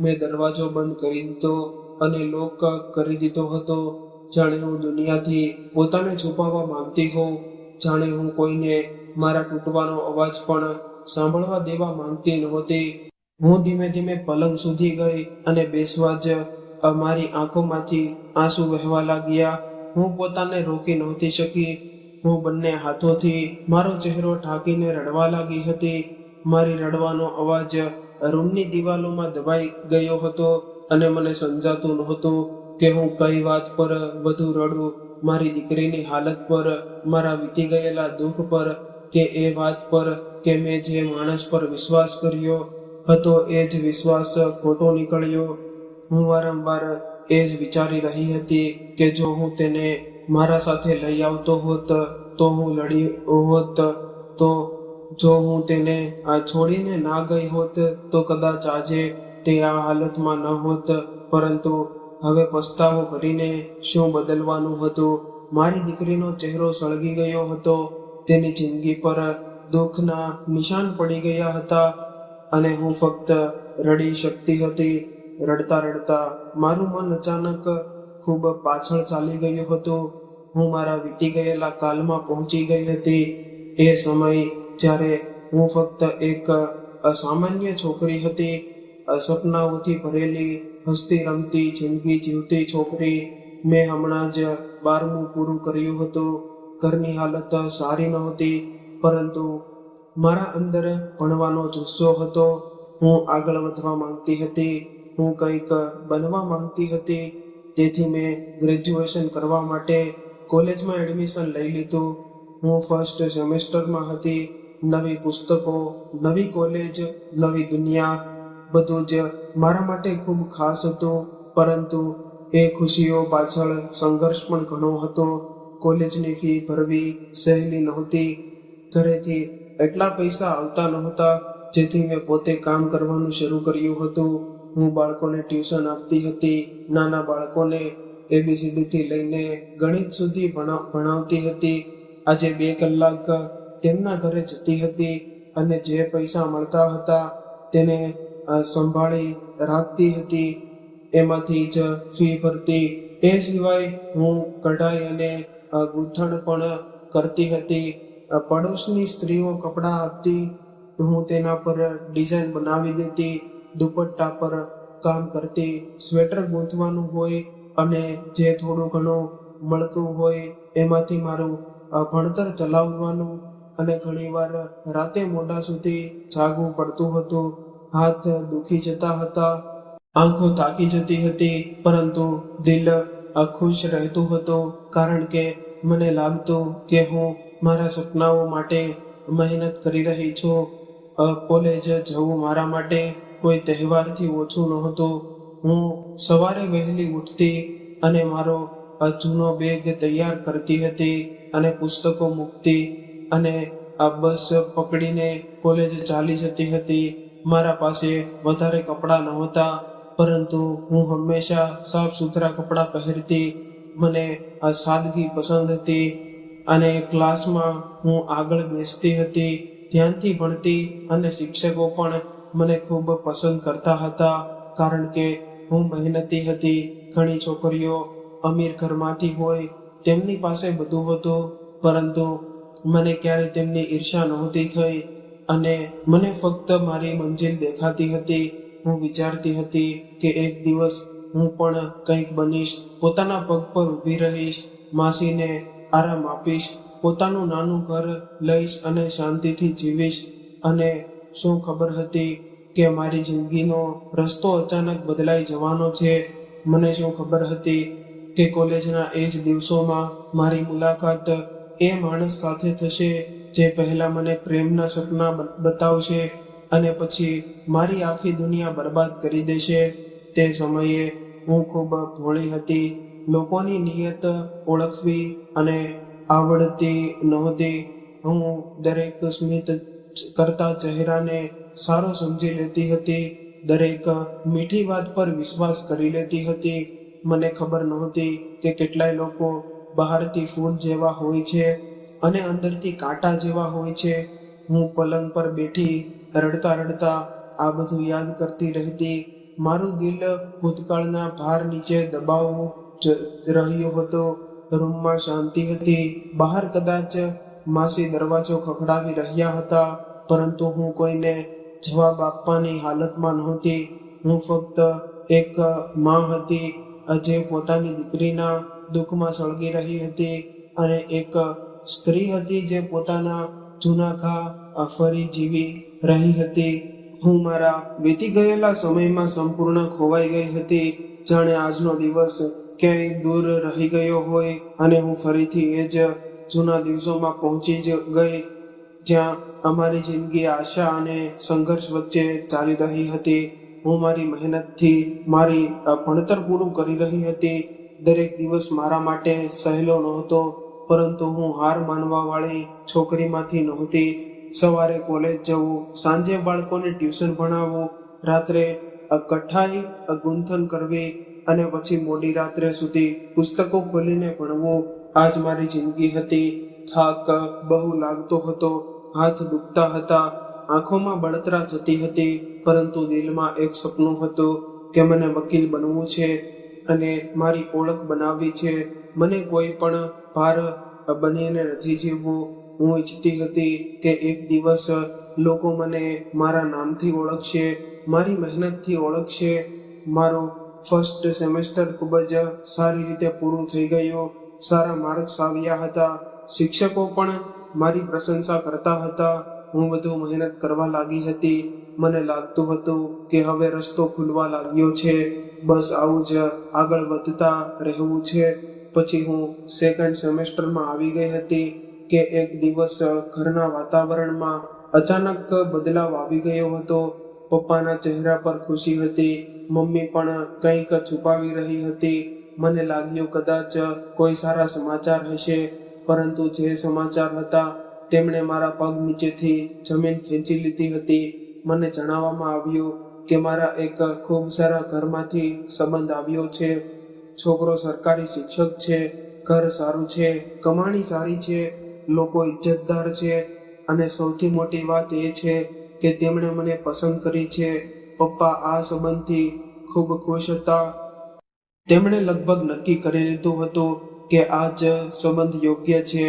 મેં દરવાજો બંધ કરી દીધો અને લોક કરી દીધો હતો, જાણે હું દુનિયાથી પોતાને છુપાવવા માંગતી હોઉં. જાણે હું કોઈને મારા તૂટવાનો અવાજ પણ સાંભળવા દેવા માંગતી નહોતી. હું ધીમે ધીમે પલંગ સુધી ગઈ અને બેસવા જ મારી આંખોમાંથી આંસુ વહેવા લાગ્યા. હું પોતાને રોકી નહોતી શકી. હું બંને હાથોથી મારો ચહેરો ઢાંકીને રડવા લાગી હતી. મારી રડવાનો અવાજ રૂમની દિવાલોમાં દબાઈ ગયો હતો અને મને સમજાતું નહોતું કે હું કઈ વાત પર વધુ રડું. મારી દીકરીની હાલત પર, મારા વીતી ગયેલા દુઃખ પર, કે એ વાત પર કે મેં જે માણસ પર વિશ્વાસ કર્યો હતો એ જ વિશ્વાસ ખોટો નીકળ્યો. હું વારંવાર એ જ વિચારી રહી હતી કે જો હું તેને મારા સાથે લઈ આવતો હોત તો હું લડી હોત, તો જો હું તેને છોડીને ના ગઈ હોત તો કદાચ આજે તે આ હાલતમાં ન હોત. પરંતુ હવે પસ્તાવો કરીને શું બદલવાનું હતું? મારી દીકરીનો ચહેરો સળગી ગયો હતો. તેની જિંદગી પર દુઃખના નિશાન પડી ગયા હતા અને હું ફક્ત રડી શકતી હતી. રડતા રડતા મારું મન અચાનક ખૂબ પાછળ ચાલી ગયું હતું. હું મારા વીતી ગયેલા કાલમાં પહોંચી ગઈ હતી. એ સમય જ્યારે હું ફક્ત એક અસામાન્ય છોકરી હતી, સપનાઓથી ભરેલી, હસતી રમતી જિંદગી જીવતી છોકરી. મેં હમણાં જ 12મું પૂરું કર્યું હતું. ઘરની હાલત સારી નહોતી, પરંતુ મારા અંદર ભણવાનો જુસ્સો હતો. હું આગળ વધવા માંગતી હતી. હું કંઈક બનવા માંગતી હતી. તેથી મેં ગ્રેજ્યુએશન કરવા માટે કોલેજમાં એડમિશન લઈ લીધું. હું ફર્સ્ટ સેમેસ્ટરમાં હતી. નવી પુસ્તકો, નવી કોલેજ, નવી દુનિયા, બધું જ મારા માટે ખૂબ ખાસ હતું. પરંતુ એ ખુશીઓ પાછળ સંઘર્ષ પણ ઘણો હતો. કોલેજની ફી ભરવી સહેલી નહોતી. ઘરેથી એટલા પૈસા આવતા નહોતા જેથી મેં પોતે કામ કરવાનું શરૂ કર્યું હતું. હું બાળકોને ટ્યુશન આપતી હતી. નાના બાળકોને ABCD થી લઈને ગણિત સુધી ભણાવતી હતી. આજે 2 કલાક તેમના ઘરે જતી હતી અને જે પૈસા મળતા હતા તેને સંભાળી રાખતી હતી. એમાંથી જ ફી ભરતી. એ સિવાય હું કઢાઈ અને ગૂંથણ પણ કરતી હતી. પડોશની સ્ત્રીઓ કપડાં આપતી, હું તેના પર ડિઝાઇન બનાવી દેતી. દુપટ્ટા પર કામ કરતી. સ્વેટર ગૂંથવાનું હોય અને જે થોડું ઘણું મળતું હોય એમાંથી મારું ભણતર ચલાવવાનું. અને ઘણીવાર રાતે મોડા સુધી જાગવું પડતું હતું. હાથ દુખી જતા હતા, આંખો થાકી જતી હતી, પરંતુ દિલ ખુશ રહેતું હતું, કારણ કે મને લાગતું કે હું મારા સપનાઓ માટે મહેનત કરી રહી છું. કોલેજ જવું મારા માટે કોઈ તહેવારથી ઓછું નહોતું. હું સવારે વહેલી ઉઠતી અને મારો જૂનો બેગ તૈયાર કરતી હતી અને પુસ્તકો મૂકતી અને બસ પકડીને કોલેજ ચાલી જતી હતી. મારા પાસે વધારે કપડાં નહોતા, પરંતુ હું હંમેશા સાફ સુથરા કપડાં પહેરતી. મને સાદગી પસંદ હતી અને ક્લાસમાં હું આગળ બેસતી હતી, ધ્યાનથી ભણતી અને શિક્ષકો પણ મને ખૂબ પસંદ કરતા હતા, કારણ કે હું મહેનતી હતી. ઘણી છોકરીઓ અમીર ઘરમાંથી હોય, તેમની પાસે બધું હતું, પરંતુ મને ક્યારે તેમની ઈર્ષા નહોતી થઈ અને મને ફક્ત મારી મંજિલ દેખાતી હતી. હું વિચારતી હતી કે એક દિવસ હું પણ કંઈક બનીશ, પોતાના પગ પર ઊભી રહીશ, માસીને આરામ આપીશ, પોતાનું નાનું ઘર લઈશ અને શાંતિથી જીવીશ. અને શું ખબર હતી કે મારી જિંદગીનો રસ્તો અચાનક બદલાઈ જવાનો છે? મને શું ખબર હતી કે કોલેજના એ જ દિવસોમાં મારી મુલાકાત એ માણસ સાથે થશે જે પહેલા મને પ્રેમના સપના બતાવશે અને પછી મારી આખી દુનિયા બરબાદ કરી દેશે. તે સમયે હું ખૂબ ભોળી હતી. લોકોની નિયત ઓળખવી અને આવડતી નહોતી. હું દરેક સ્મિત કરતા ચહેરાને સારો સમજી લેતી હતી. દરેક મીઠી વાત પર વિશ્વાસ કરી લેતી હતી. મને ખબર નહોતી કે કેટલાય લોકો બહારથી ફૂલ જેવા હોય છે અને અંદરથી કાંટા જેવા હોય છે. હું પલંગ પર બેઠી રડતા રડતા આ બધું યાદ કરતી રહેતી. મારું દિલ ભૂતકાળના ભાર નીચે દબાવવું રહ્યું હતું. રૂમમાં શાંતિ હતી. બહાર કદાચ માસી દરવાજો ખખડાવી રહ્યા હતા, પરંતુ હું કોઈને જવાબ આપવાની હાલતમાં નહોતી. હું ફક્ત એક માં હતી જે પોતાની દીકરીના દુઃખમાં સળગી રહી હતી, અને એક સ્ત્રી હતી જે પોતાના જૂના ઘા ફરી જીવી રહી હતી. હું મારા વીતી ગયેલા સમયમાં સંપૂર્ણ ખોવાઈ ગઈ હતી, જાણે આજનો દિવસ ક્યાંય દૂર રહી ગયો હોય અને હું ફરીથી એ જ જૂના દિવસોમાં પહોંચી જ ગઈ, જ્યાં અમારી જિંદગી આશા અને સંઘર્ષ વચ્ચે ચાલી રહી હતી. હું મારી મહેનતથી મારી ભણતર પૂરું કરી રહી હતી. દરેક દિવસ મારા માટે સહેલો નહોતો, પરંતુ હું હાર માનવા વાળી છોકરીમાંથી નહોતી. સવારે કોલેજ જવું, સાંજે બાળકોને ટ્યુશન ભણાવવું, રાત્રે કઠાઈ ગુંથન કરવી અને પછી મોડી રાત્રે સુધી પુસ્તકો ખોલીને ભણવું, આ જ મારી જિંદગી હતી. થાક બહુ લાગતો હતો, હાથ દુખતા હતા, આંખોમાં બળતરા થતી હતી, પરંતુ દિલમાં એક સપનું હતું કે મને વકીલ બનવું છે અને મારી ઓળખ બનાવવી છે. મને કોઈ પણ ભાર બનીને નથી જીવવું. હું ઈચ્છતી હતી કે એક દિવસ લોકો મને મારા નામથી ઓળખશે, મારી મહેનતથી ઓળખશે. મારું ફર્સ્ટ સેમેસ્ટર ખૂબ જ સારી રીતે પૂરું થઈ ગયું. સારા માર્ક્સ આવ્યા હતા. શિક્ષકો પણ મારી પ્રશંસા કરતા હતા. હું વધુ મહેનત કરવા લાગી હતી. મને લાગતું હતું કે હવે રસ્તો ખુલવા લાગ્યો છે, બસ આવું જ આગળ વધતા રહેવું છે. પછી હું સેકન્ડ સેમેસ્ટરમાં આવી ગઈ હતી કે એક દિવસ ઘરના વાતાવરણમાં અચાનક બદલાવ આવી ગયો હતો. પપ્પાના ચહેરા પર ખુશી હતી, મમ્મી પણ કંઈક છુપાવી રહી હતી. મને લાગ્યું કદાચ કોઈ સારા સમાચાર હશે, પરંતુ જે સમાચાર હતા તેમણે મારા પગ નીચેથી જમીન ખેંચી લીધી હતી. મને જણાવવામાં આવ્યું કે મારા એક ખૂબ સારા ઘરમાંથી સંબંધ આવ્યો છે. છોકરો સરકારી શિક્ષક છે, ઘર સારું છે, કમાણી સારી છે, લોકો ઇજ્જતદાર છે, અને સૌથી મોટી વાત એ છે કે તેમણે મને પસંદ કરી છે. પપ્પા આ સંબંધથી ખૂબ ખુશ હતા. તેમણે લગભગ નક્કી કરી લીધું હતું કે આ જ સંબંધ યોગ્ય છે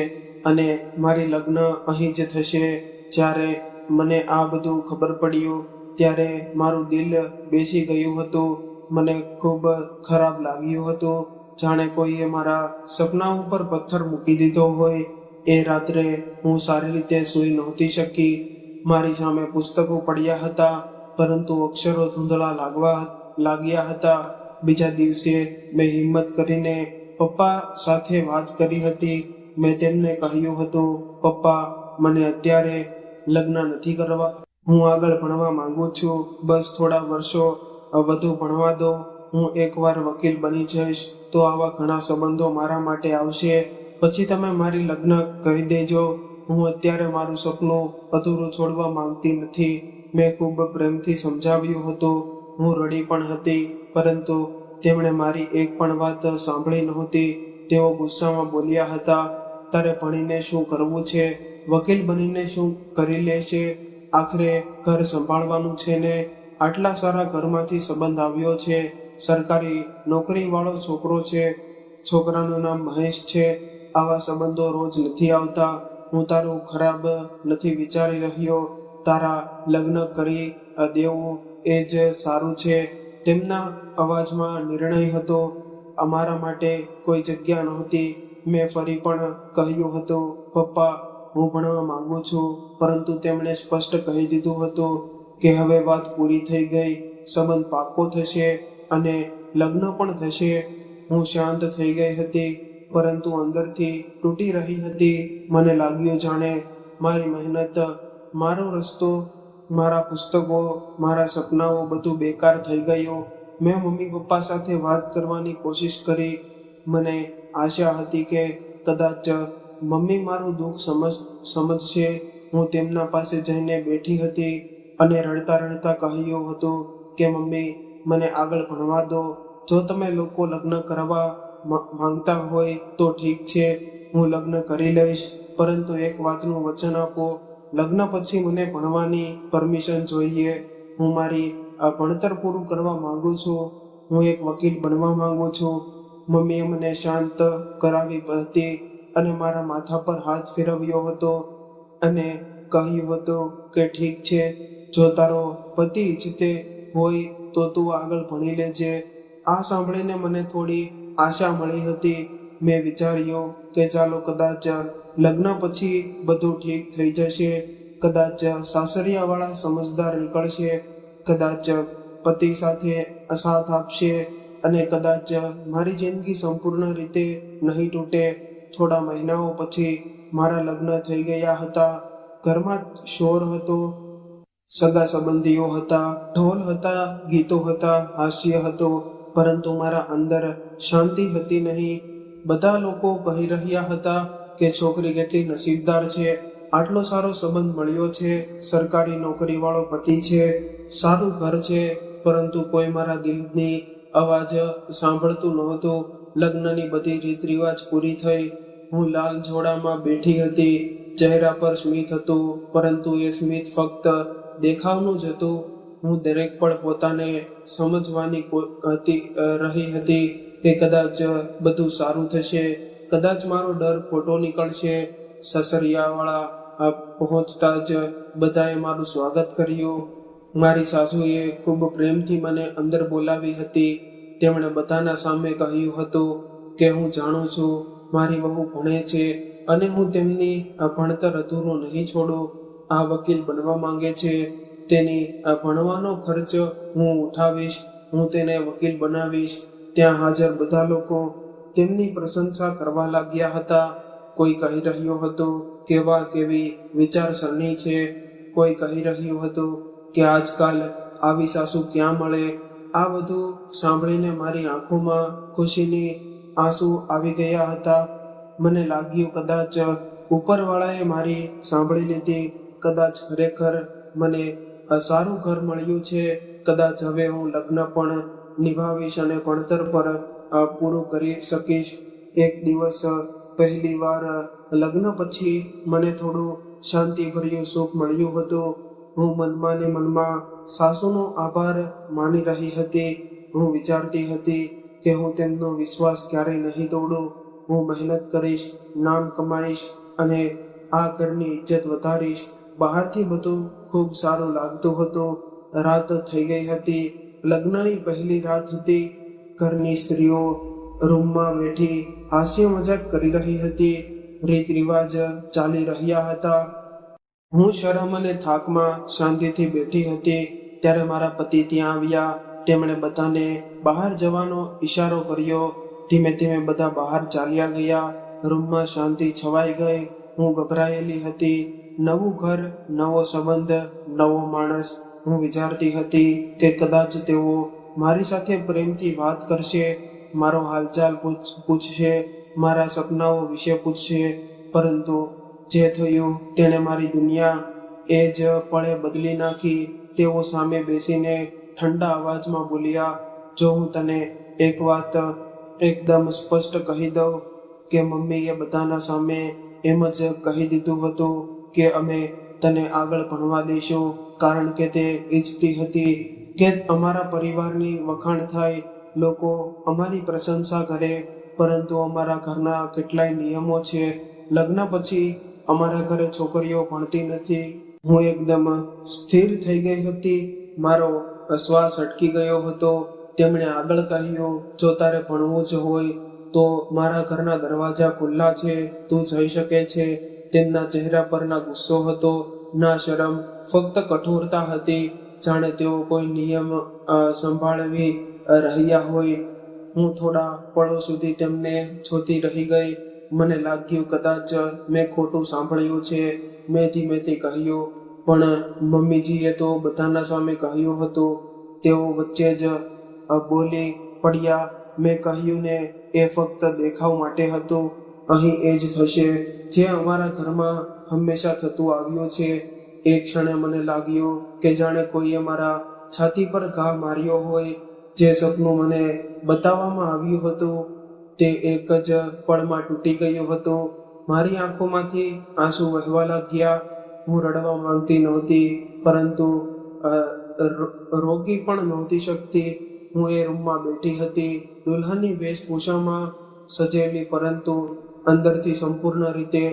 અને મારી લગ્ન અહીં જ થશે. જ્યારે મને આ બધું ખબર પડ્યું ત્યારે મારું દિલ બેસી ગયું હતું. મને ખૂબ ખરાબ લાગ્યું હતું, જાણે કોઈએ મારા સપના ઉપર પથ્થર મૂકી દીધો હોય. એ રાત્રે હું સારી રીતે સૂઈ નહોતી શકી. મારી સામે પુસ્તકો પડ્યા હતા, પરંતુ અક્ષરો ધૂંધળા લાગ્યા હતા. બીજા દિવસે મેં હિંમત કરીને પપ્પા સાથે વાત કરી હતી. મેં તેમને કહ્યું હતું, પપ્પા, મને અત્યારે લગ્ન નથી કરવા. હું આગળ ભણવા માંગુ છું. બસ થોડા વર્ષો વધુ ભણવા દો. હું એકવાર વકીલ બની જઈશ તો આવા ઘણા સંબંધો મારા માટે આવશે. પછી તમે મારી લગ્ન કરી દેજો. હું અત્યારે મારું સપનું અધૂરું છોડવા માંગતી નથી. મેં ખૂબ પ્રેમથી સમજાવ્યું હતું. હું રડી પણ હતી, પરંતુ તેમણે મારી એક પણ વાત સાંભળી નહોતી. તેઓ ગુસ્સામાં બોલ્યા હતા, તારે ભણીને શું કરવું છે? વકીલ બનીને શું કરી લેશે? આખરે ઘર સંભાળવાનું છે ને? આટલા સારા ઘરમાંથી સંબંધ આવ્યો છે, સરકારી નોકરી વાળો છોકરો છે, છોકરાનું નામ મહેશ છે. આવા સંબંધો રોજ નથી આવતા. હું તારું ખરાબ નથી વિચારી રહ્યો. તારા લગ્ન કરી દેવું એ જ સારું છે. તેમના અવાજમાં નિર્ણય હતો. અમારા માટે કોઈ જગ્યા નહોતી. મેં ફરી પણ કહ્યું હતું, પપ્પા, હું ભણવા માંગુ છું. પરંતુ તેમણે સ્પષ્ટ કહી દીધું હતું કે હવે વાત પૂરી થઈ ગઈ. સંબંધ પાક્કો થશે અને લગ્ન પણ થશે. હું શાંત થઈ ગઈ હતી, પરંતુ અંદરથી તૂટી રહી હતી. મને લાગ્યું જાણે મારી મહેનત, મારો રસ્તો, મારા પુસ્તકો, મારા સપનાઓ બધું બેકાર થઈ ગયું. મેં મમ્મી પપ્પા સાથે વાત કરવાની કોશિશ કરી. મને આશા હતી કે કદાચ મમ્મી મારું દુઃખ સમજશે. હું તેમના પાસે જઈને બેઠી હતી અને રડતા રડતા કહ્યું હતું કે મમ્મી, મને આગળ ભણવા દો. જો તમે લોકો લગ્ન કરવા માંગતા હોય તો ઠીક છે, હું લગ્ન કરી લઈશ, પરંતુ એક વાતનું વચન આપો, લગ્ન પછી મને ભણવાની પરમિશન જોઈએ. હું મારી ભણતર પૂરું કરવા માંગુ છું. હું એક વકીલ બનવા માંગુ છું. મમ્મીએ મને શાંત કરાવી હતી અને મારા માથા પર હાથ ફેરવ્યો હતો અને કહ્યું હતું કે ઠીક છે, જો તારો પતિ ઈચ્છતે હોય તો તું આગળ ભણી લેજે. આ સાંભળીને મને થોડી આશા મળી હતી. મેં વિચાર્યું કે ચાલો કદાચ લગ્ન પછી બધું ઠીક થઈ જશે, કદાચ સાસરિયાવાળા સમજદાર નીકળશે, કદાચ પતિ સાથે સાથ આપશે અને કદાચ મારી જિંદગી સંપૂર્ણ રીતે નહીં તૂટે. થોડા મહિનાઓ પછી મારા લગ્ન થઈ ગયા હતા. ઘરમાં શોર હતો, સગા સંબંધીઓ હતા, ઢોલ હતા, ગીતો હતા, હાસ્ય હતો, પરંતુ મારા અંદર શાંતિ હતી નહીં. બધા લોકો કહી રહ્યા હતા કે છોકરી કેટલી નસીબદાર છે, આટલો સારો સંબંધ મળ્યો છે, સરકારી નોકરી વાળો પતિ છે, સારું ઘર છે, પરંતુ કોઈ મારા દિલની અવાજ સાંભળતું નહોતું. લગ્નની બધી રીત રિવાજ પૂરી થઈ. હું લાલ જોડામાં બેઠી હતી. ચહેરા પર સ્મિત હતું, પરંતુ એ સ્મિત ફક્ત દેખાવનું જ હતું. હું દરેક પળ પોતાને સમજવાની રહી હતી કે કદાચ બધું સારું થશે, કદાચ મારો ડર ખોટો નીકળશે. સસરિયાવાળા પહોંચતા જ બધાએ મારું સ્વાગત કર્યું. મારી સાસુએ ખૂબ પ્રેમથી મને અંદર બોલાવી હતી. તેમણે બધાના સામે કહ્યું હતું કે હું જાણું છું મારી વહુ ભણે છે અને હું તેમની ભણતર અધૂરું નહીં છોડું. આ વકીલ બનવા માંગે છે, તેની ભણવાનો ખર્ચ હું ઉઠાવીશ, હું તેને વકીલ બનાવીશ. ત્યાં હાજર બધા લોકો તેમની પ્રશંસા કરવા લાગ્યા હતા. કોઈ કહી રહ્યું હતું કે વાહ કેવી વિચારસરણી છે, કોઈ કહી રહ્યું હતું કે આજકાલ આવી સાસુ ક્યાં મળે. આ બધું સાંભળીને મારી આંખોમાં ખુશીની આંસુ આવી ગયા હતા. મને લાગ્યું કદાચ ઉપરવાળાએ મારી સાંભળી લીધી, કદાચ ખરેખર મને સારું ઘર મળ્યું છે, કદાચ હવે હું લગ્ન પણ નિભાવીશ અને ભણતર પર પૂરું કરી શકીશ. એક દિવસ પહેલી વાર લગ્ન પછી મને થોડું શાંતિભર્યું સુખ મળ્યું હતું. હું મનમાં ને મનમાં સાસુનો આભાર માની રહી હતી. હું વિચારતી હતી કે હું તેમનો વિશ્વાસ ક્યારેય નહીં તોડું. હું મહેનત કરીશ, નામ કમાઈશ અને આ ઘરની ઇજ્જત વધારીશ. બહારથી બધું ખૂબ સારું લાગતું હતું. રાત થઈ ગઈ હતી. લગ્નની પહેલી રાત હતી. ઘરની સ્ત્રીઓ રૂમમાં બેઠી હાસ્ય મજાક કરી રહી હતી. રીત રિવાજ ચાલી રહ્યા હતા. હું શરમ અને થાકમાં શાંતિથી બેઠી હતી. ત્યારે મારા પતિ ત્યાં આવ્યા. તેમણે બધાને બહાર જવાનો ઈશારો કર્યો. ધીમે ધીમે બધા બહાર ચાલ્યા ગયા. રૂમમાં શાંતિ છવાઈ ગઈ. હું ગભરાયેલી હતી. નવું ઘર, નવો સંબંધ, નવો માણસ. હું વિચારતી હતી કે કદાચ તેઓ મારી સાથે પ્રેમથી વાત કરશે, મારો હાલચાલ પૂછશે, મારા સપનાઓ વિશે પૂછશે. પરંતુ જે થયું તેણે મારી દુનિયા એ જ પળે બદલી નાખી. તેઓ સામે બેસીને ઠંડા અવાજમાં બોલ્યા, જો હું તને એક વાત એકદમ સ્પષ્ટ કહી દઉં કે મમ્મીએ બધાના સામે એમ જ કહી દીધું હતું કે અમે તને આગળ ભણવા દઈશું, કારણ કે તે ઈચ્છતી હતી કે અમારા પરિવારની વખાણ થાય, લોકો અમારી પ્રશંસા કરે. પરંતુ અમારા ઘરના કેટલાય નિયમો છે. લગ્ન પછી અમારા ઘરે છોકરીઓ ભણતી નથી. હું એકદમ સ્થિર થઈ ગઈ હતી. મારો શ્વાસ અટકી ગયો હતો. તેમણે આગળ કહ્યું, જો તારે ભણવું જ હોય તો મારા ઘરના દરવાજા ખુલ્લા છે, તું જઈ શકે છે. તેમના ચહેરા પર ના ગુસ્સો હતો, ના શરમ, ફક્ત કઠોરતા હતી, જાણે તેઓ કોઈ નિયમ સંભાળવી રહ્યા હોય. હું થોડા પળો સુધી તેમને જોતી રહી ગઈ. મને લાગ્યું કદાચ મેં ખોટું સાંભળ્યું છે. મેં ધીમેથી કહ્યું, પણ મમ્મીજીએ તો બધાના સામે કહ્યું હતું. તેઓ વચ્ચે જ બોલી પડ્યા, મેં કહ્યું ને એ ફક્ત દેખાવ માટે હતું. અહીં એ જ થશે જે અમારા ઘરમાં હંમેશા થતું આવ્યું છે. એક ક્ષણે મને લાગ્યું કે જાણે કોઈએ મારા છાતી પર ઘા માર્યો હોય. જે સપનું મને બતાવવામાં આવ્યું હતું તે એક જ પળમાં તૂટી ગયું હતું. મારી આંખોમાંથી આંસુ વહેવા લાગ્યા. હું રડવા માંગતી નહોતી, પરંતુ રોકી પણ નહોતી શકતી. હું એ રૂમમાં બેઠી હતી, દુલ્હનની વેશભૂષામાં સજેલી, પરંતુ અંદરથી સંપૂર્ણ રીતે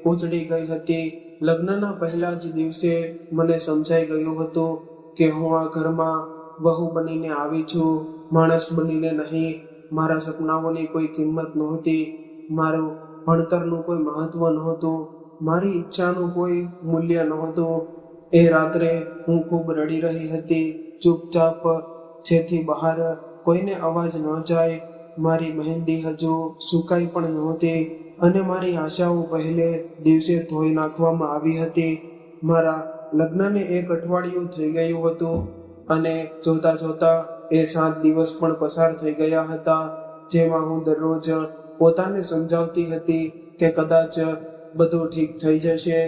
ઉજળી ગઈ હતી. લગ્નના પહેલા જ દિવસે મને સમજાઈ ગયું હતું કે હું આ ઘરમાં વહુ બનીને આવી છું, માણસ બનીને નહીં. મારા સપનાઓની કોઈ કિંમત નહોતી, મારું ભણતરનું કોઈ મહત્વ નહોતું, મારી ઈચ્છાનું કોઈ મૂલ્ય નહોતું. એ રાત્રે હું ખૂબ રડી રહી હતી, ચૂપચાપ, જેથી બહાર કોઈને અવાજ ન જાય. મારી મહેંદી હજુ સુકાઈ પણ નહોતી અને મારી આશાઓ પહેલે દિવસે ધોઈ નાખવામાં આવી હતી. મારા લગ્નને 1 અઠવાડિયું થઈ ગયું હતું અને જોતા જોતા એ 7 દિવસ પણ પસાર થઈ ગયા હતા, જેમાં હું દરરોજ પોતાને સમજાવતી હતી કે કદાચ બધું ઠીક થઈ જશે,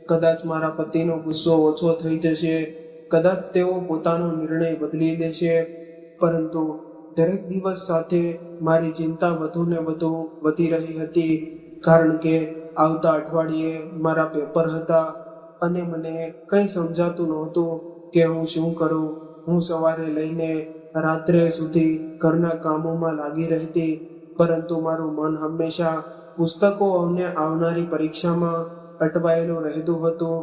કદાચ મારા પતિનો ગુસ્સો ઓછો થઈ જશે, કદાચ તેઓ પોતાનો નિર્ણય બદલી લેશે. પરંતુ દરેક દિવસ સાથે મારી ચિંતા વધુ ને વધુ વધી રહી હતી, કારણ કે આવતા અઠવાડિયે મારા પેપર હતા અને મને કંઈ સમજાતું નહોતું કે હું શું કરું. હું સવારે લઈને રાત્રે સુધી ઘરના કામોમાં લાગી રહેતી, પરંતુ મારું મન હંમેશા પુસ્તકો અને આવનારી પરીક્ષામાં અટવાયેલું રહેતું હતું.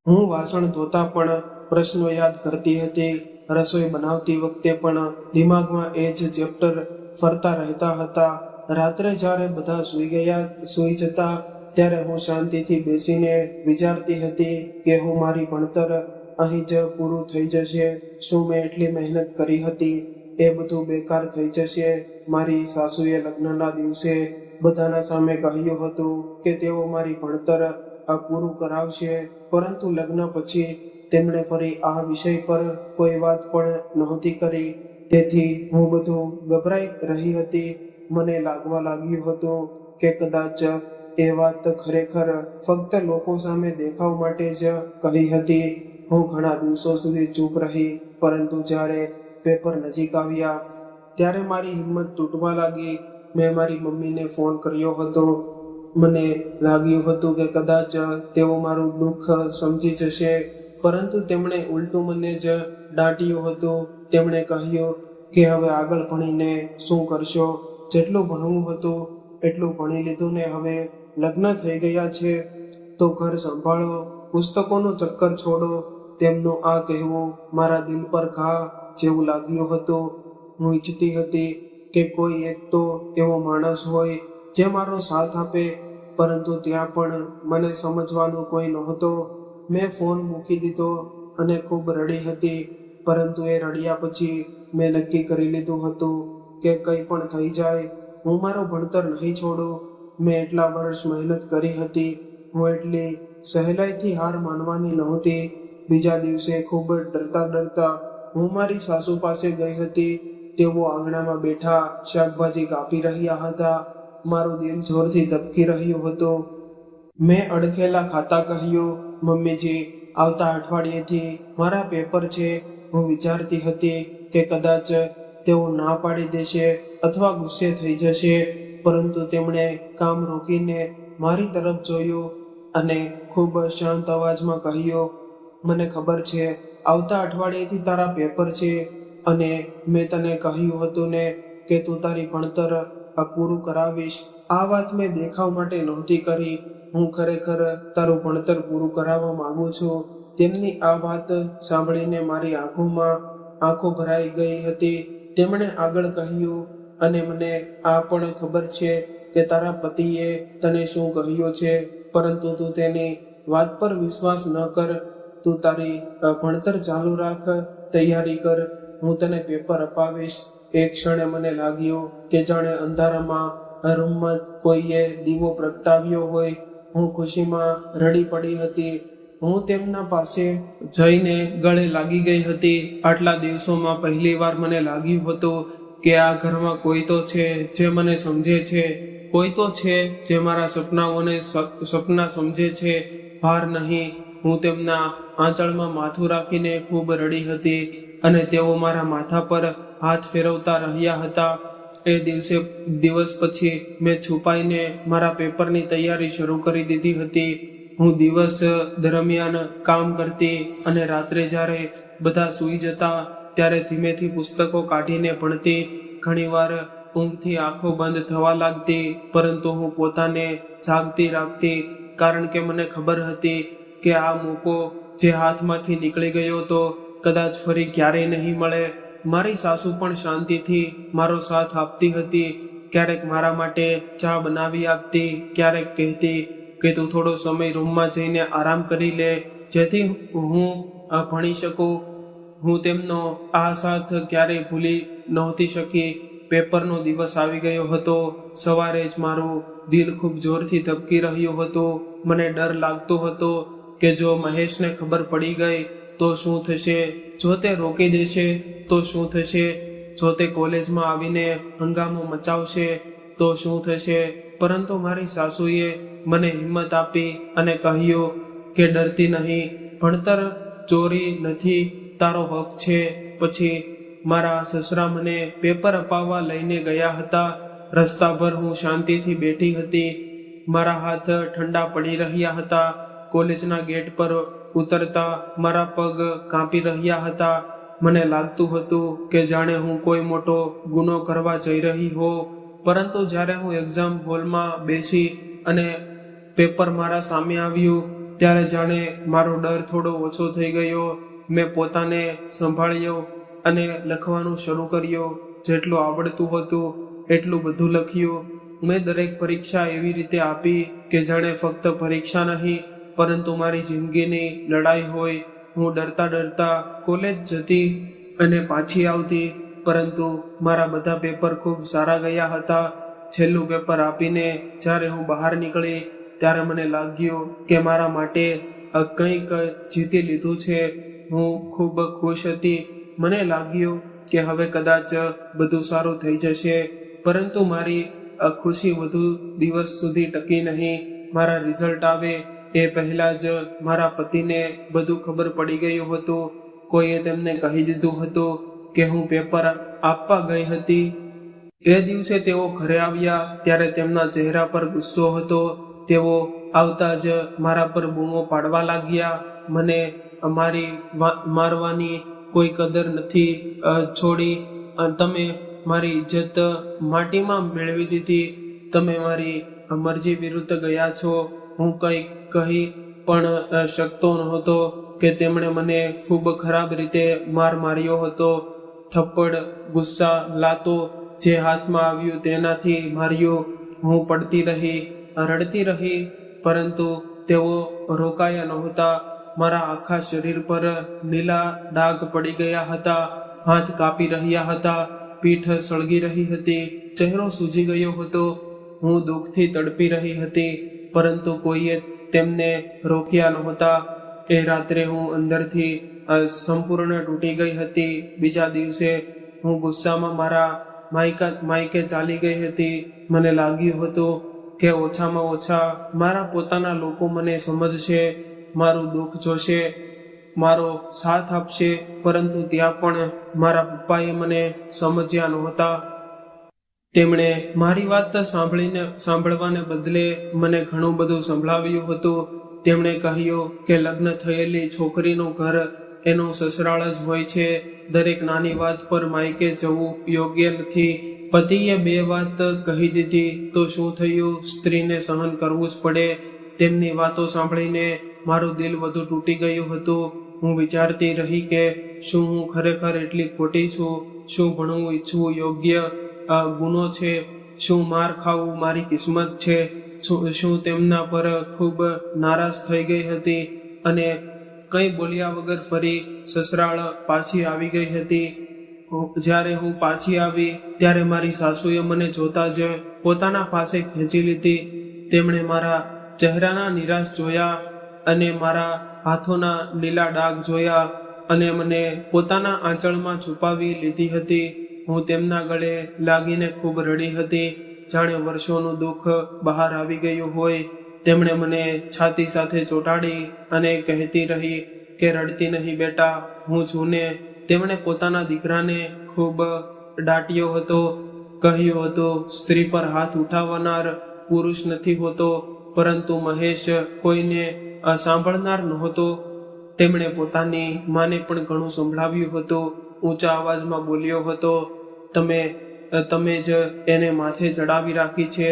હું વાસણ ધોતા પણ પ્રશ્નો યાદ કરતી હતી, રસોઈ બનાવતી વખતે પણ દિમાગમાં એ જ ચેપ્ટર ફરતા રહેતા હતા. રાત્રે જ્યારે બધા સૂઈ જતા ત્યારે હું શાંતિથી બેસીને વિચારતી હતી કે હું મારી ભણતર અહીં જ પૂરું થઈ જશે. શું મેં એટલી મહેનત કરી હતી એ બધું બેકાર થઈ જશે? મારી સાસુએ લગ્નના દિવસે બધાના સામે કહ્યું હતું કે તેઓ મારી ભણતર પૂરું કરાવશે, પરંતુ લગ્ન પછી તેમણે ફરી આ વિષય પર કોઈ વાત પણ નહોતી કરી. તેથી હું બધું ગભરાઈ રહી હતી. મને લાગવા લાગ્યું હતું કે કદાચ એ વાત ખરેખર ફક્ત લોકો સામે દેખાવ માટે જ કહી હતી. હું ઘણા દિવસો સુધી ચૂપ રહી, પરંતુ જ્યારે પેપર નજીક આવ્યા ત્યારે મારી હિંમત તૂટવા લાગી. મેં મારી મમ્મીને ફોન કર્યો હતો. મને લાગ્યું હતું કે કદાચ તેઓ મારું દુઃખ સમજી જશે, પરંતુ તેમણે ઉલટું મને જ દાટ્યું હતું. તેમણે કહ્યું કે હવે આગળ ભણીને શું કરશો? જેટલું ભણવું હતું એટલું ભણી લીધું ને હવે લગ્ન થઈ ગયા છે તો ઘર સંભાળો, પુસ્તકોનું ચક્કર છોડો. તેમનું આ કહેવું મારા દિલ પર ઘા જેવું લાગ્યું હતું. હું ઈચ્છતી હતી કે કોઈ એક તો એવો માણસ હોય જે મારો સાથ આપે, પરંતુ ત્યાં પણ મને સમજવાનું કોઈ નહોતો. મેં ફોન મૂકી દીધો અને ખૂબ રડી હતી, પરંતુ એ રડ્યા પછી મેં નક્કી કરી લીધું હતું કે કંઈ પણ થઈ જાય હું મારું ભણતર નહીં છોડું. મેં એટલા વર્ષ મહેનત કરી હતી, હું એટલી સહેલાઈથી હાર માનવાની નહોતી. બીજા દિવસે ખૂબ ડરતા હું મારી સાસુ પાસે ગઈ હતી. તેઓ આંગણામાં બેઠા શાકભાજી કાપી રહ્યા હતા. મારું દિલ જોરથી ધબકી રહ્યું હતું. મેં અડખેલા ખાતા કહ્યું, મમ્મીજી, આવતા અઠવાડિયેથી મારા પેપર છે. હું વિચારતી હતી કે કદાચ તેઓ ના પાડી દેશે અથવા ગુસ્સે થઈ જશે, પરંતુ તેમણે કામ રોકીને મારી તરફ જોયું અને ખૂબ શાંત અવાજમાં કહ્યું, મને ખબર છે આવતા અઠવાડિયેથી તારા પેપર છે અને મેં તને કહ્યું હતું ને કે તું તારી ભણતર પૂરું કરાવીશ. આ વાત મેં દેખાવ માટે નહોતી કરી. હું ખરેખર તારું ભણતર પૂરું કરાવવા માંગુ છું. તેમની આ વાત સાંભળીને મારી આંખો ભરાઈ ગઈ હતી. તેમણે આગળ કહ્યું, અને મને આ પણ ખબર છે કે તારા પતિએ તને શું કહ્યું છે, પરંતુ તું તેની વાત પર વિશ્વાસ ન કર. તું તારી ભણતર ચાલુ રાખ, તૈયારી કર. હું તને પેપર અપાવીશ. એક ક્ષણે મને લાગ્યું કે જાણે અંધારામાં રૂમમાં કોઈએ દીવો પ્રગટાવ્યો હોય. હું ખુશીમાં રડી પડી હતી. હું તેમના પાસે જઈને ગળે લાગી ગઈ હતી. આટલા દિવસોમાં પહેલી વાર મને લાગ્યું હતું કે આ ઘરમાં કોઈ તો છે જે મને સમજે છે, કોઈ તો છે જે મારા સપના સમજે છે, ભાર નહીં. હું તેમના આંચળમાં માથું રાખીને ખૂબ રડી હતી અને તેઓ મારા માથા પર હાથ ફેરવતા રહ્યા હતા. એ દિવસ પછી મેં છુપાઈને મારા પેપરની તૈયારી શરૂ કરી દીધી હતી. હું દિવસ દરમિયાન કામ કરતી અને રાત્રે જ્યારે બધા સૂઈ જતા ત્યારે ધીમેથી પુસ્તકો કાઢીને ભણતી. ઘણીવાર ઊંઘથી આંખો બંધ થવા લાગતી, પરંતુ હું પોતાને જાગતી રાખતી, કારણ કે મને ખબર હતી કે આ મોકો જે હાથમાંથી નીકળી ગયો હતો કદાચ ફરી ક્યારેય નહીં મળે. મારી સાસુ પણ શાંતિથી મારો સાથ આપતી હતી. ક્યારેક મારા માટે ચા બનાવી આપતી, ક્યારેક કહેતી કે તું થોડો સમય રૂમમાં જઈને આરામ કરી લે, જેથી હું ભણી શકું. હું તેમનો આ સાથ ક્યારેય ભૂલી નહોતી શકી. પેપરનો દિવસ આવી ગયો હતો. સવારે જ મારું દિલ ખૂબ જોરથી ધબકી રહ્યું હતું. મને ડર લાગતો હતો કે જો મહેશને ખબર પડી ગઈ તો શું થશે, જો તે રોકી દેશે તો શું થશે, જો તે કોલેજમાં આવીને હંગામો મચાવશે તો શું થશે. પરંતુ મારી સાસુએ મને હિંમત આપી અને કહ્યું કે ડરતી નહીં, ભણતર ચોરી નથી, તારો હક છે. પછી મારા સસરા મને પેપર અપાવવા લઈને ગયા હતા. રસ્તા પર હું શાંતિથી બેઠી હતી. મારા હાથ ઠંડા પડી રહ્યા હતા. કોલેજના ગેટ પર ઉતરતા મારા પગ કાંપી રહ્યા હતા. મને લાગતું હતું કે જાણે હું કોઈ મોટો ગુનો કરવા જઈ રહી હો. પરંતુ જ્યારે હું એક્ઝામ હોલમાં બેસી અને પેપર મારા સામે આવ્યું, ત્યારે જાણે મારો ડર થોડો ઓછો થઈ ગયો. મેં પોતાને સંભાળ્યો અને લખવાનું શરૂ કર્યું. જેટલું આવડતું હતું એટલું બધું લખ્યું. મેં દરેક પરીક્ષા એવી રીતે આપી કે જાણે ફક્ત પરીક્ષા નહીં, પરંતુ મારી જિંદગીની લડાઈ હોય. હું ડરતા ડરતા કોલેજ જતી અને પાછી આવતી, પરંતુ મારા બધા પેપર ખૂબ સારા ગયા હતા. છેલ્લું પેપર આપીને જ્યારે હું બહાર નીકળી ત્યારે મને લાગ્યું કે મારા માટે કંઈક જીતી લીધું છે. હું ખૂબ ખુશ હતી. મને લાગ્યું કે હવે કદાચ બધું સારું થઈ જશે. પરંતુ મારી ખુશી વધુ દિવસ સુધી ટકી નહીં. મારા રિઝલ્ટ આવે એ પહેલા જ મારા પતિને બધું ખબર પડી ગયું હતું. કોઈએ તેમને કહી દીધું હતું કે હું પેપર આપવા ગઈ હતી. એ દિવસે તેઓ ઘરે આવ્યા ત્યારે તેમના ચહેરા પર ગુસ્સો હતો. તેઓ આવતા જ મારા પર બૂમો પાડવા લાગ્યા. મને મારી મારવાની કોઈ કદર નથી છોડી. તમે મારી ઇજ્જત માટીમાં મેળવી દીધી. તમે મારી મરજી વિરુદ્ધ ગયા છો. હું કંઈ કહી પણ શકતો નહોતો કે તેમણે મને ખૂબ ખરાબ રીતે માર્યો હતો. થપ્પડ, ગુસ્સા, લાતો, જે હાથમાં આવ્યું તેનાથી માર્યો. હું પડતી રહી, રડતી રહી, પરંતુ તેઓ રોકાયા નહોતા. મારા આખા શરીર પર લીલા ડાઘ પડી ગયા હતા. હાથ કાપી રહ્યા હતા. પીઠ સળગી રહી હતી. ચહેરો સૂજી ગયો હતો. હું દુઃખથી તડપી રહી હતી, પરંતુ કોઈએ તેમને રોક્યા નહોતા. એ રાત્રે હું અંદરથી સંપૂર્ણ તૂટી ગઈ હતી. બીજા દિવસે હું ગુસ્સામાં મારા માયકે ચાલી ગઈ હતી. મને લાગ્યું હતું કે ઓછામાં ઓછા મારા પોતાના લોકો મને સમજશે, મારું દુઃખ જોશે, મારો સાથ આપશે. પરંતુ ત્યાં પણ મારા પપ્પાએ મને સમજ્યા નહોતા. તેમણે મારી વાત સાંભળવાને બદલે મને ઘણું બધું સંભળાવ્યું હતું. તેમણે કહ્યું કે લગ્ન થયેલી છોકરીનું ઘર એનું સસરાળ જ હોય છે. દરેક નાની વાત પર માયકે જવું યોગ્ય નથી. પતિએ 2 વાત કહી દીધી તો શું થયું? સ્ત્રીને સહન કરવું જ પડે. તેમની વાતો સાંભળીને મારું દિલ વધુ તૂટી ગયું હતું. હું વિચારતી રહી કે શું હું ખરેખર એટલી ખોટી છું? શું ભણવું ઈચ્છવું યોગ્ય ગુનો છે? શું માર ખાવું મારી કિસ્મત છે? શું તેમના પર ખૂબ નારાજ થઈ ગઈ હતી અને કંઈ બોલ્યા વગર ફરી સસરાળ પાછી આવી ગઈ હતી. જ્યારે હું પાછી આવી ત્યારે મારી સાસુએ મને જોતા જ પોતાના પાસે ખેંચી લીધી. તેમણે મારા ચહેરાના નિરાશ જોયા અને મારા હાથોના લીલા ડાઘ જોયા અને મને પોતાના આંચળમાં છુપાવી લીધી હતી. હું તેમના ગળે લાગીને ખૂબ રડી હતી, જાણે વર્ષોનું દુઃખ બહાર આવી ગયું હોય. તેમણે મને છાતી સાથે ચોંટાડી અને કહેતી રહી કે રડતી નહીં બેટા, હું છું ને. તેમણે પોતાના દીકરાને ખૂબ ડાંટ્યો હતો. કહ્યું હતું સ્ત્રી પર હાથ ઉઠાવનાર પુરુષ નથી હોતો. પરંતુ મહેશ કોઈને સાંભળનાર નહોતો. તેમણે પોતાની માને પણ ઘણું સંભળાવ્યું હતું. ઊંચા અવાજમાં બોલ્યો હતો, તમે તમે જ એને માથે ચડાવી રાખી છે,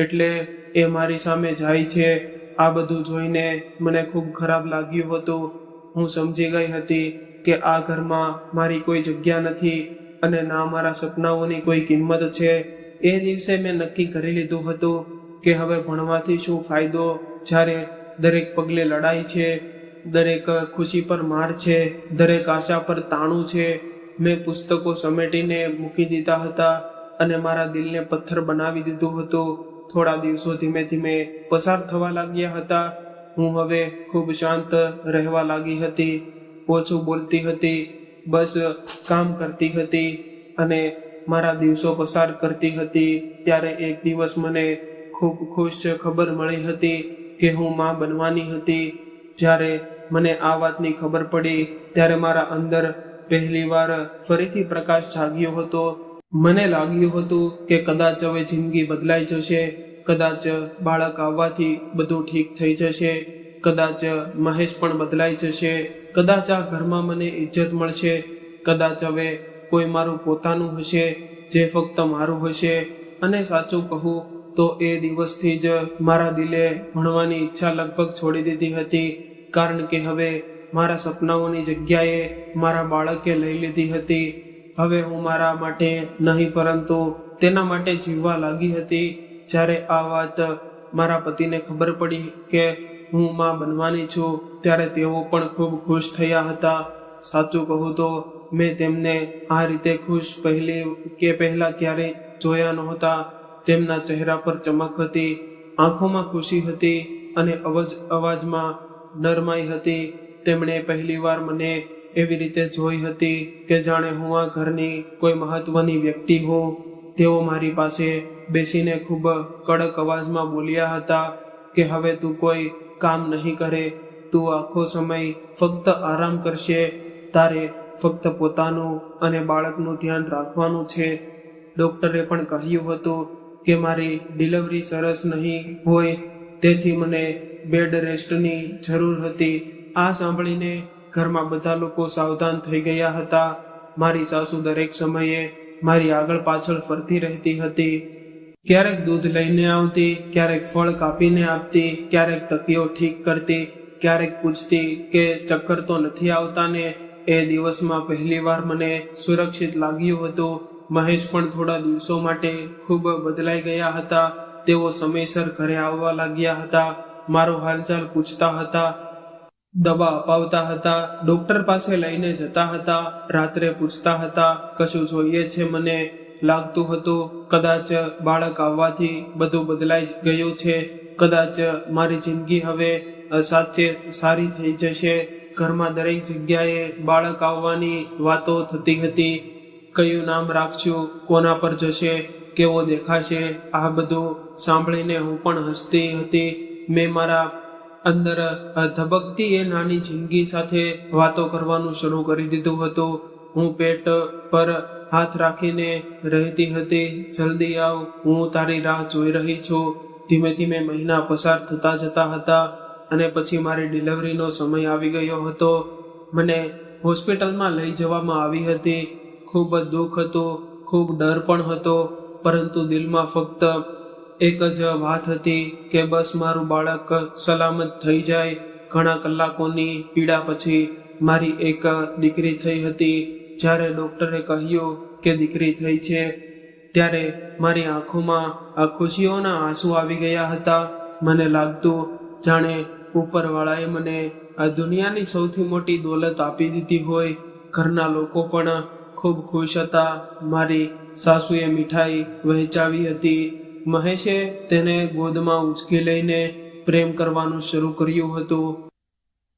એટલે એ મારી સામે જાય છે. આ બધું જોઈને મને ખૂબ ખરાબ લાગ્યું હતું. હું સમજી ગઈ હતી કે આ ઘરમાં મારી કોઈ જગ્યા નથી અને ના મારા સપનાઓની કોઈ કિંમત છે. એ દિવસે મેં નક્કી કરી લીધું હતું કે હવે ભણવાથી શું ફાયદો, જ્યારે દરેક પગલે લડાઈ છે, દરેક ખુશી પર માર છે, દરેક આશા પર તાણું છે. મેં પુસ્તકો સમેટીને મૂકી દીધા હતા અને મારા દિલને પથ્થર બનાવી દીધું હતું. થોડા દિવસો ધીમે ધીમે પસાર થવા લાગ્યા હતા. હું હવે ખૂબ શાંત રહેવા લાગી હતી, ઓછું બોલતી હતી, બસ કામ કરતી હતી અને મારા દિવસો પસાર કરતી હતી. ત્યારે એક દિવસ મને ખૂબ ખુશ ખબર મળી હતી કે હું માં બનવાની હતી. જ્યારે મને આ વાતની ખબર પડી ત્યારે મારા અંદર પહેલીવાર ફરીથી પ્રકાશ જાગ્યો હતો. મને લાગ્યું હતું કે કદાચ હવે જિંદગી બદલાઈ જશે, કદાચ બાળક આવવાથી બધું ઠીક થઈ જશે, કદાચ મહેશ પણ બદલાઈ જશે, કદાચ આ ઘરમાં મને ઇજ્જત મળશે, કદાચ હવે કોઈ મારું પોતાનું હશે જે ફક્ત મારું હશે. અને સાચું કહું તો એ દિવસથી જ મારા દિલે ભણવાની ઈચ્છા લગભગ છોડી દીધી હતી, કારણ કે હવે મારા સપનાઓની જગ્યાએ મારા બાળકે લઈ લીધી હતી. હવે હું મારા માટે નહીં પરંતુ તેના માટે જીવવા લાગી હતી. જ્યારે આ વાત મારા પતિને ખબર પડી કે હું માં બનવાની છું, ત્યારે તેઓ પણ ખૂબ ખુશ થયા હતા. સાચું કહું તો મેં તેમને આ રીતે ખુશ પહેલા ક્યારેય જોયા નહોતા. તેમના ચહેરા પર ચમક હતી, આંખોમાં ખુશી હતી અને અવાજમાં નરમાઈ હતી. તેમણે પહેલીવાર મને એવી રીતે જોઈ હતી કે જાણે હું આ ઘરની કોઈ મહત્વની વ્યક્તિ હોઉં. તેઓ મારી પાસે બેસીને ખૂબ કડક અવાજમાં બોલ્યા હતા કે હવે તું કોઈ કામ નહીં કરે, તું આખો સમય ફક્ત આરામ કરશે, તારે ફક્ત પોતાનું અને બાળકનું ધ્યાન રાખવાનું છે. ડોક્ટરે પણ કહ્યું હતું કે મારી ડિલિવરી સરસ નહીં હોય, તેથી મને બેડ રેસ્ટની જરૂર હતી. આ સાંભળીને ઘરમાં બધા લોકો સાવધાન થઈ ગયા હતા. મારી સાસુ દરેક સમયે મારી આગળ પાછળ ફરતી રહેતી હતી. ક્યારેક દૂધ લઈને આવતી, ક્યારેક ફળ કાપીને આપતી, ક્યારેક તકીઓ ઠીક કરતી, ક્યારેક પૂછતી કે ચક્કર તો નથી આવતા ને. એ દિવસમાં પહેલીવાર મને સુરક્ષિત લાગ્યું હતું. મહેશ પણ થોડા દિવસો માટે ખૂબ બદલાઈ ગયા હતા. તેઓ સમયસર ઘરે આવવા લાગ્યા હતા, મારો હાલચાલ પૂછતા હતા, દવા અપાવતા હતા, ડોક્ટર પાસે લઈને જતા હતા, રાત્રે પૂછતા હતા કશું જોઈએ છે. મને લાગતું હતું કદાચ બાળક આવવાથી બધું બદલાઈ ગયું છે, કદાચ મારી જિંદગી હવે સાચે સારી થઈ જશે. ઘરમાં દરેક જગ્યાએ બાળક આવવાની વાતો થતી હતી. કયું નામ રાખશું, કોના પર જશે, કેવો દેખાશે, આ બધું સાંભળીને હું પણ હસતી હતી. મેં મારા અંદર ધબકતી એ નાની જિંદગી સાથે વાતો કરવાનું શરૂ કરી દીધું હતું. હું પેટ પર હાથ રાખીને રહેતી હતી, જલ્દી આવ, હું તારી રાહ જોઈ રહી છું. ધીમે ધીમે મહિના પસાર થતા જતા હતા અને પછી મારી ડિલિવરીનો સમય આવી ગયો હતો. મને હોસ્પિટલમાં લઈ જવામાં આવી હતી. ખૂબ દુઃખ હતું, ખૂબ ડર પણ હતો, પરંતુ દિલમાં ફક્ત એક જ વાત હતી કે બસ મારું બાળક સલામત થઈ જાય. ઘણા કલાકોની પીડા પછી મારી એક દીકરી થઈ હતી. જ્યારે ડોક્ટરે કહ્યું કે દીકરી થઈ છે, ત્યારે મારી આંખોમાં આ ખુશીઓના આંસુ આવી ગયા હતા. મને લાગતું જાણે ઉપરવાળાએ મને આ દુનિયાની સૌથી મોટી દોલત આપી દીધી હોય. ઘરના લોકો પણ ખૂબ ખુશ હતા. મારી સાસુએ મીઠાઈ વહેંચાવી હતી. મહેશે તેને ગોદમાં ઉંચકી લઈને પ્રેમ કરવાનું શરૂ કર્યું હતું.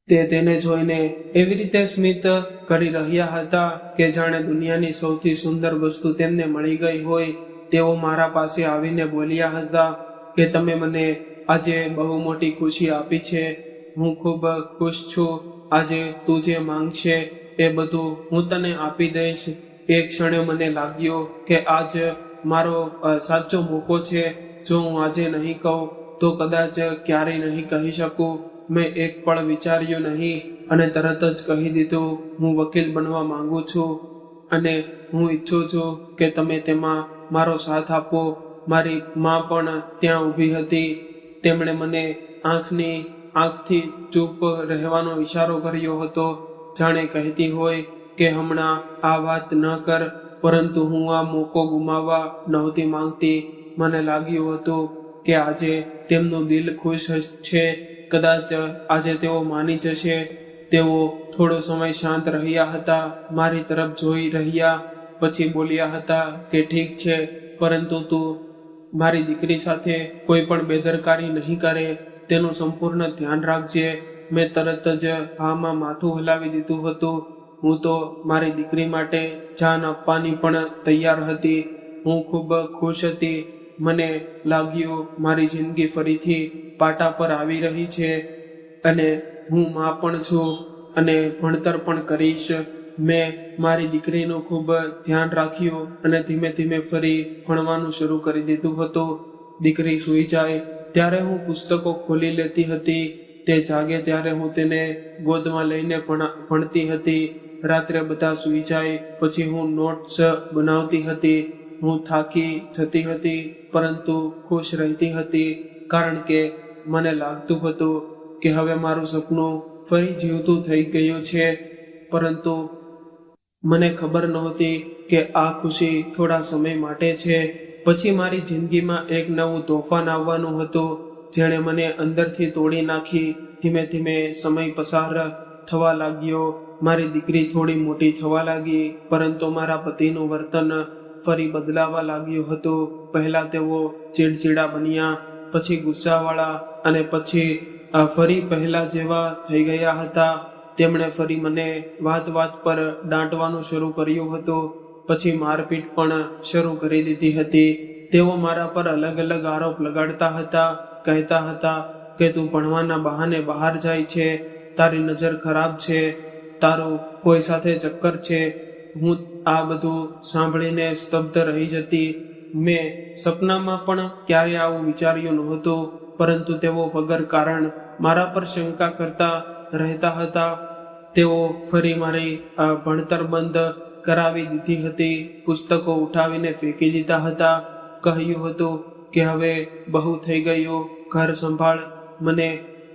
તે તેને જોઈને એવી રીતે સ્મિત કરી રહ્યા હતા કે જાણે દુનિયાની સૌથી સુંદર વસ્તુ તેમને મળી ગઈ હોય. તેઓ મારા પાસે આવીને બોલ્યા હતા કે તમે મને આજે બહુ મોટી ખુશી આપી છે, હું ખૂબ ખુશ છું. આજે તું જે માંગશે એ બધું હું તને આપી દઈશ. એક ક્ષણે મને લાગ્યું કે આજ મારો સાચો મોકો છે. જો હું આજે નહીં કહું તો કદાચ ક્યારેય નહીં કહી શકું. મેં એક પળ વિચાર્યું નહીં અને તરત જ કહી દીધું, હું વકીલ બનવા માંગુ છું અને હું ઈચ્છું છું કે તમે તેમાં મારો સાથ આપવો. મારી માં પણ ત્યાં ઊભી હતી. તેમણે મને આંખથી ચૂપ રહેવાનો ઈશારો કર્યો હતો, જાણે કહેતી હોય કે હમણાં આ વાત ન કર. પરંતુ હું આ મોકો ગુમાવવા નહોતી માંગતી. મને લાગ્યું હતું કે આજે તેમનું દિલ ખુશ છે. કદાચ આજે તેઓ માની જશે. તેઓ થોડો સમય શાંત રહ્યા હતા, મારી તરફ જોઈ રહ્યા, પછી બોલ્યા હતા કે ઠીક છે, પરંતુ તું મારી દીકરી સાથે કોઈ પણ બેદરકારી નહીં કરે, તેનું સંપૂર્ણ ધ્યાન રાખજે. મેં તરત જ હામાં માથું હલાવી દીધું હતું. હું તો મારી દીકરી માટે જાન આપવાની પણ તૈયાર હતી. હું ખૂબ ખુશ હતી. મને લાગ્યું મારી જિંદગી ફરીથી પાટા પર આવી રહી છે અને હું માં પણ છું અને ભણતર પણ કરીશ. મેં મારી દીકરીનું ખૂબ ધ્યાન રાખ્યું અને ધીમે ધીમે ફરી ભણવાનું શરૂ કરી દીધું હતું. દીકરી સૂઈ જાય ત્યારે હું પુસ્તકો ખોલી લેતી હતી. તે જાગે ત્યારે હું તેને ગોદમાં લઈને ભણતી હતી. રાત્રે બધા સૂઈ જાય પછી હું નોટ્સ બનાવતી હતી. હું થાકી જતી હતી પરંતુ ખુશ રહેતી હતી, કારણ કે મને લાગતું હતું કે હવે મારું સપનું ફરી જીવતું થઈ ગયું છે. પરંતુ મને ખબર નહોતી કે આ ખુશી થોડા સમય માટે છે. પછી મારી જિંદગીમાં એક નવું તોફાન આવવાનું હતું, જેણે મને અંદરથી તોડી નાખી. ધીમે ધીમે સમય પસાર થવા લાગ્યો. મારી દીકરી થોડી મોટી થવા લાગી, પરંતુ મારા પતિનું વર્તન ફરી બદલાવા લાગ્યું હતું. પહેલા તેઓ ચીડચીડા બન્યા, પછી ગુસ્સાવાળા અને પછી ફરી પહેલા જેવા થઈ ગયા હતા. તેમણે ફરી મને વાત પર દાંટવાનું શરૂ કર્યું હતું. પછી મારપીટ પણ શરૂ કરી દીધી હતી. તેઓ મારા પર અલગ અલગ આરોપ લગાડતા હતા. કહેતા હતા કે તું ભણવાના બહાને બહાર જાય છે, તારી નજર ખરાબ છે, તારું કોઈ સાથે ચક્કર છે. હું આ બધું સાંભળીને સ્તબ્ધ રહી જતી. મેં સપનામાં પણ ક્યારે આવું વિચાર્યું નહોતું, પરંતુ તેઓ વગર કારણ મારા પર શંકા કરતા રહેતા હતા. તેઓ ફરી મારી ભણતર બંધ કરાવી દીધી હતી. પુસ્તકો ઉઠાવીને ફેંકી દીધા હતા. કહ્યું હતું કે હવે બહુ થઈ ગયું, ઘર સંભાળ. મને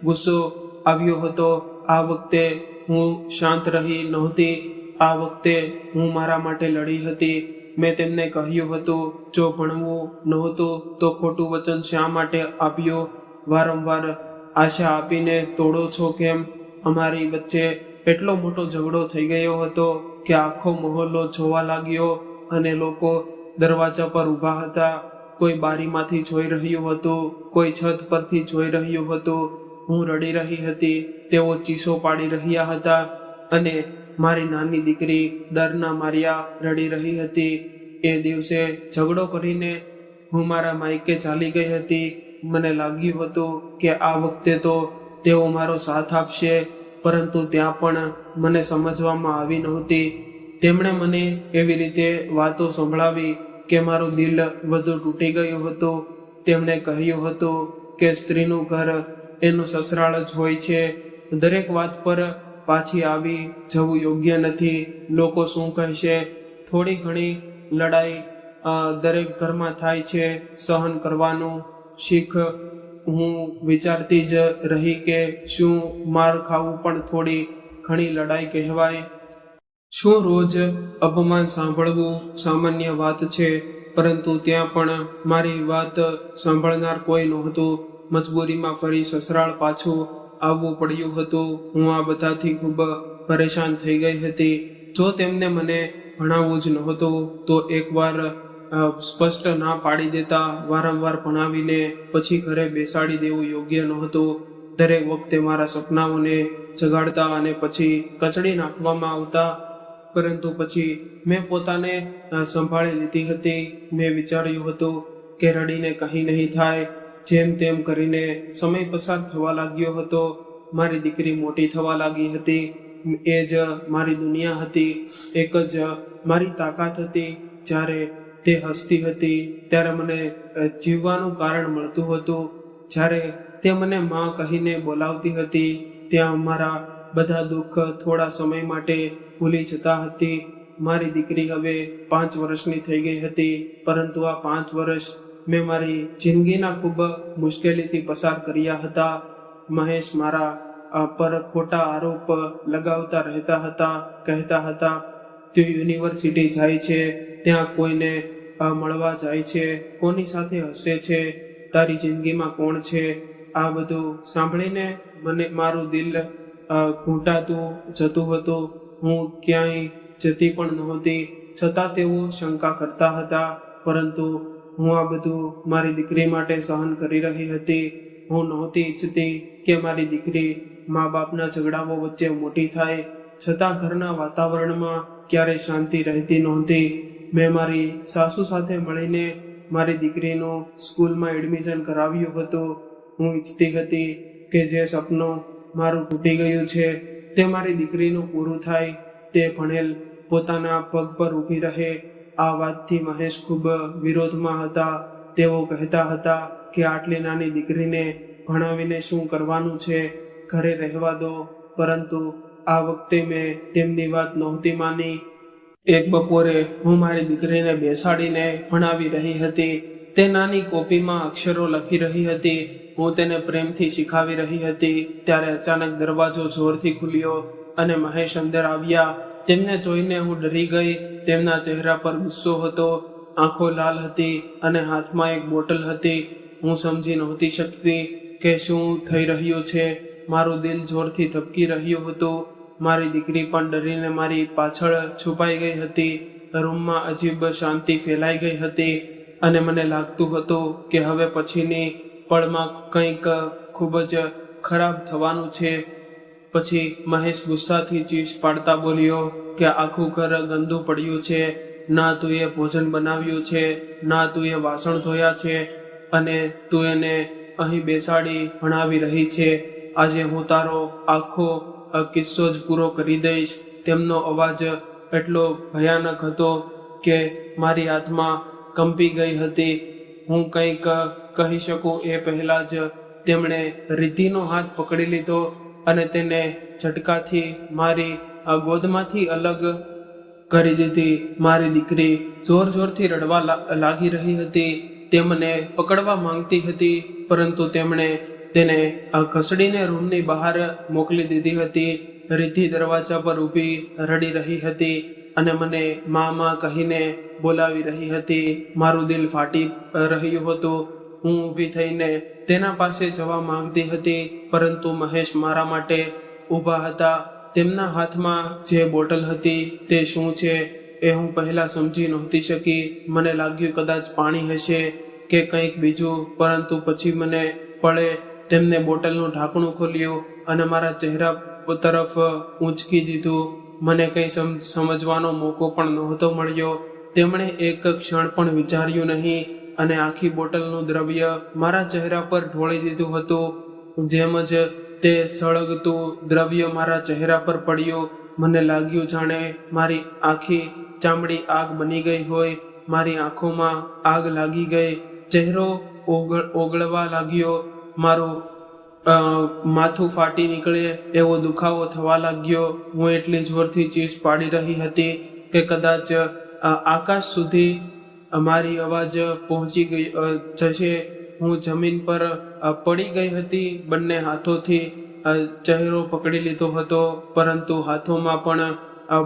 ગુસ્સો આવ્યો હતો. આ વખતે હું શાંત રહી નહોતી. આ વખતે હું મારા માટે લડી હતી. મેં તેમને કહ્યું હતું, જો ભણવું નહોતું તો ખોટું વચન શા માટે આપ્યું? વારંવાર આશા આપીને તોડો છો કેમ? અમારી વચ્ચે એટલો મોટો ઝઘડો થઈ ગયો હતો કે આખો મહોલ્લો જોવા લાગ્યો અને લોકો દરવાજા પર ઊભા હતા. કોઈ બારીમાંથી જોઈ રહ્યું હતું, કોઈ છત પરથી જોઈ રહ્યું હતું. હું રડી રહી હતી, તેઓ ચીસો પાડી રહ્યા હતા અને મારી નાની દીકરી ડરના માર્યા રડી રહી હતી. એ દિવસે ઝઘડો કરીને હું મારા માયકે ચાલી ગઈ હતી. મને લાગ્યું હતું કે આ વખતે તો તેઓ મારો સાથ આપશે, પરંતુ ત્યાં પણ મને સમજવામાં આવી નહોતી. તેમણે મને એવી રીતે વાતો સંભળાવી કે મારું દિલ વધુ તૂટી ગયું હતું. તેમણે કહ્યું હતું કે સ્ત્રીનું ઘર એનું સસરાળ જ હોય છે. દરેક વાત પર પાછી આવી જવું યોગ્ય નથી. લોકો શું કહેશે? થોડી ઘણી લડાઈ દરેક ઘરમાં થાય છે. સહન કરવાનું શીખ. હું વિચારતી જ રહી કે શું માર ખાવું પણ થોડી ઘણી લડાઈ કહેવાય? શું રોજ અપમાન સાંભળવું સામાન્ય વાત છે? પરંતુ ત્યાં પણ મારી વાત સાંભળનાર કોઈ નહોતું. મજબૂરીમાં ફરી સસરાળ પાછું આવવું પડ્યું હતું. હું આ બધાથી ખૂબ પરેશાન થઈ ગઈ હતી. જો તેમને મને ભણાવવું જ નહોતું તો એકવાર સ્પષ્ટ ના પાડી દેતા. વારંવાર ભણાવીને પછી ઘરે બેસાડી દેવું યોગ્ય નહોતું. દરેક વખતે મારા સપનાઓને જગાડતા અને પછી કચડી નાખવામાં આવતા. પરંતુ પછી મેં પોતાને સંભાળી લીધી હતી. મેં વિચાર્યું હતું કે રડીને કંઈ નહીં થાય. જેમ તેમ કરીને સમય પસાર થવા લાગ્યો હતો. મારી દીકરી મોટી થવા લાગી હતી. એ જ મારી દુનિયા હતી. એક જ મારી તાકાત હતી. જ્યારે તે હસતી હતી ત્યારે મને જીવવાનું કારણ મળતું હતું. જ્યારે તે મને માં કહીને બોલાવતી હતી ત્યાં મારા બધા દુઃખ થોડા સમય માટે ભૂલી જતા હતી. મારી દીકરી હવે 5 વર્ષની થઈ ગઈ હતી, પરંતુ આ 5 વર્ષ મેં મારી જિંદગીના ખૂબ મુશ્કેલીથી પસાર કર્યા હતા. મહેશ મારા પર ખોટા આરોપ લગાવતા રહેતા હતા. કહેતા હતા, તું યુનિવર્સિટી જાય છે, ત્યાં કોઈને મળવા જાય છે, કોની સાથે હસે છે, તારી જિંદગીમાં કોણ છે? આ બધું સાંભળીને મારું દિલ ઘૂંટાતું જતું હતું. હું ક્યાંય જતી પણ નહોતી, છતાં તેઓ શંકા કરતા હતા. પરંતુ હું આ બધું મારી દીકરી માટે સહન કરી રહી હતી. હું નહોતી ઈચ્છતી કે મારી દીકરી મા બાપના ઝઘડાઓ વચ્ચે મોટી થાય, છતાં ઘરના વાતાવરણમાં ક્યારેય શાંતિ રહેતી નહોતી. મેં મારી સાસુ સાથે મળીને મારી દીકરીનું સ્કૂલમાં એડમિશન કરાવ્યું હતું. હું ઈચ્છતી હતી કે જે સપનું મારું તૂટી ગયું છે તે મારી દીકરીનું પૂરું થાય, તે ભણેલ પોતાના પગ પર ઊભી રહે. આ વાતથી મહેશ ખૂબ વિરોધમાં હતા. તેઓ કહેતા હતા કે આટલી નાની દીકરીને ભણાવીને શું કરવાનું છે, ઘરે રહેવા દો. પરંતુ આ વખતે મેં તેમની વાત નહોતી માની. એક બપોરે હું મારી દીકરીને બેસાડીને ભણાવી રહી હતી. તે નાની કોપીમાં અક્ષરો લખી રહી હતી. હું તેને પ્રેમથી શીખાવી રહી હતી. ત્યારે અચાનક દરવાજો જોરથી ખુલ્યો અને મહેશ અંદર આવ્યા. તેમને જોઈને હું ડરી ગઈ. તેમના ચહેરા પર ગુસ્સો હતો, આંખો લાલ હતી અને હાથમાં એક બોટલ હતી. હું સમજી નહોતી શકતી કે શું થઈ રહ્યું છે. મારું દિલ જોરથી ધબકી રહ્યું હતું. મારી દીકરી પણ ડરીને મારી પાછળ છુપાઈ ગઈ હતી. રૂમમાં અજીબ શાંતિ ફેલાઈ ગઈ હતી અને મને લાગતું હતું કે હવે પછીની પળમાં કંઈક ખૂબ જ ખરાબ થવાનું છે. પછી મહેશ ગુસ્સાથી ચીસ પાડતા બોલ્યો કે આખું ઘર ગંદુ પડ્યું છે, ના તું એ ભોજન બનાવ્યું છે, ના તું એ વાસણ ધોયા છે, અને તું એને અહીં બેસાડી ભણાવી રહી છે. આજે હું તારો આખો કિસ્સો જ પૂરો કરી દઈશ. તેમનો અવાજ એટલો ભયાનક હતો કે મારી આત્મા કંપી ગઈ હતી. હું કંઈક કહી શકું એ પહેલા જ તેમણે રિદ્ધિનો હાથ પકડી લીધો અને તેને ઝટકાથી મારી ગોદમાંથી અલગ કરી દીધી. મારી દીકરી જોર જોરથી રડવા લાગી રહી હતી. તે મને પકડવા માંગતી હતી, પરંતુ તેમણે તેને ઘસડીને રૂમની બહાર મોકલી દીધી હતી. રિદ્ધિ દરવાજા પર ઊભી રડી રહી હતી અને મને માં કહીને બોલાવી રહી હતી. મારું દિલ ફાટી રહ્યું હતું. હું ઊભી થઈને તેના પાસે જવા માંગતી હતી, પરંતુ મહેશ મારા માટે ઊભા હતા. તેમના હાથમાં જે બોટલ હતી તે શું છે એ હું પહેલા સમજી નહોતી શકી. મને લાગ્યું કદાચ પાણી હશે કે કંઈક બીજું, પરંતુ પછી મને પળે તેમને બોટલનું ઢાંકણું ખોલ્યું અને મારા ચહેરા તરફ ઊંચકી દીધું. મને કંઈ સમજવાનો મોકો પણ નહોતો મળ્યો. તેમણે એક ક્ષણ પણ વિચાર્યું નહીં અને આખી બોટલનું દ્રવ્ય મારા ચહેરા પર ઢોળી દીધું હતું. જેમ જ તે સળગતું દ્રવ્ય મારા ચહેરા પર પડ્યું, મને લાગ્યું જાણે મારી આખી ચામડી આગ બની ગઈ હોય. મારી આંખોમાં આગ લાગી ગઈ. ચહેરો ઓગળવા લાગ્યો. મારું માથું ફાટી નીકળે એવો દુખાવો થવા લાગ્યો. હું એટલી જોરથી ચીસ પાડી રહી હતી કે કદાચ આકાશ સુધી મારી અવાજ પહોંચી ગઈ જશે. હું જમીન પર પડી ગઈ હતી. બંને હાથોથી ચહેરો પકડી લીધો હતો, પરંતુ હાથોમાં પણ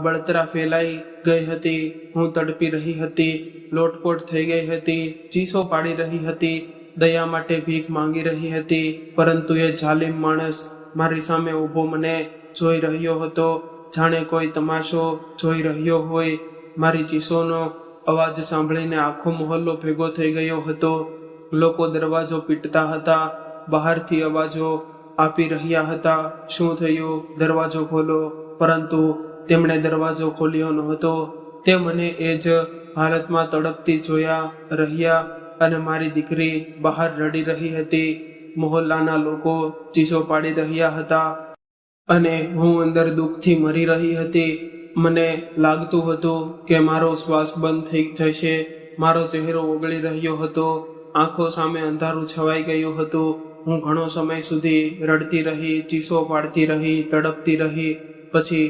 બળતરા ફેલાઈ ગઈ હતી. હું તડપી રહી હતી, લોટપોટ થઈ ગઈ હતી, ચીસો પાડી રહી હતી, દયા માટે ભીખ માંગી રહી હતી. પરંતુ એ જાલિમ માણસ મારી સામે ઊભો મને જોઈ રહ્યો હતો, જાણે કોઈ તમાશો જોઈ રહ્યો હોય. મારી ચીસોનો અવાજ સાંભળીને આખો મહોલ્લો ભેગો થઈ ગયો હતો. લોકો દરવાજો પીટતા હતા, બહારથી અવાજો આપી રહ્યા હતા, શું થયું, દરવાજો ખોલો. પરંતુ તેમણે દરવાજો ખોલ્યો નહોતો. તે મને એ જ હાલતમાં તડપતી જોયા રહ્યા અને મારી દીકરી બહાર રડી રહી હતી. મહોલ્લાના લોકો ચીસો પાડી રહ્યા હતા અને હું અંદર દુઃખથી મરી રહી હતી. મને લાગતું હતું કે મારો શ્વાસ બંધ થઈ જશે. મારો ચહેરો ઓગળી રહ્યો હતો. આંખો સામે અંધારું છવાઈ ગયું હતું. હું ઘણો સમય સુધી રડતી રહી, ચીસો પાડતી રહી, તડપતી રહી. પછી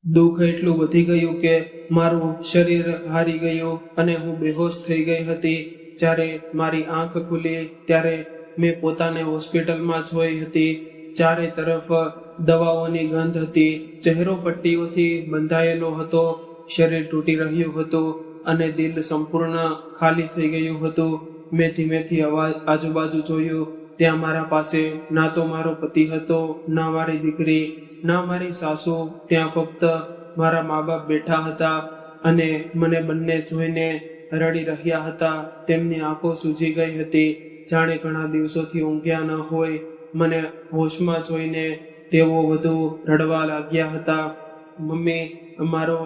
દુઃખ એટલું વધી ગયું કે મારું શરીર હારી ગયું અને હું બેહોશ થઈ ગઈ હતી. જ્યારે મારી આંખ ખુલી ત્યારે મેં પોતાને હોસ્પિટલમાં જોઈ હતી. ચારે તરફ દવાઓની ગંધ હતી. ચહેરો પટ્ટીઓથી બંધાયેલો હતો. શરીર તૂટી રહ્યું હતું અને દિલ સંપૂર્ણ ખાલી થઈ ગયું હતું. મેં ધીમેથી આજુબાજુ જોયું. ત્યાં મારા પાસે ના તો મારો પતિ હતો, ના મારી દીકરી, ના મારી સાસુ. ત્યાં ફક્ત મારા મા બાપ બેઠા હતા અને મને બંને જોઈને રડી રહ્યા હતા. તેમની આંખો સૂજી ગઈ હતી, જાણે ઘણા દિવસોથી ઊંઘ્યા ન હોય. મને હોશમાં જોઈને તેઓ વધુ રડવા લાગ્યા હતા. મમ્મી મારો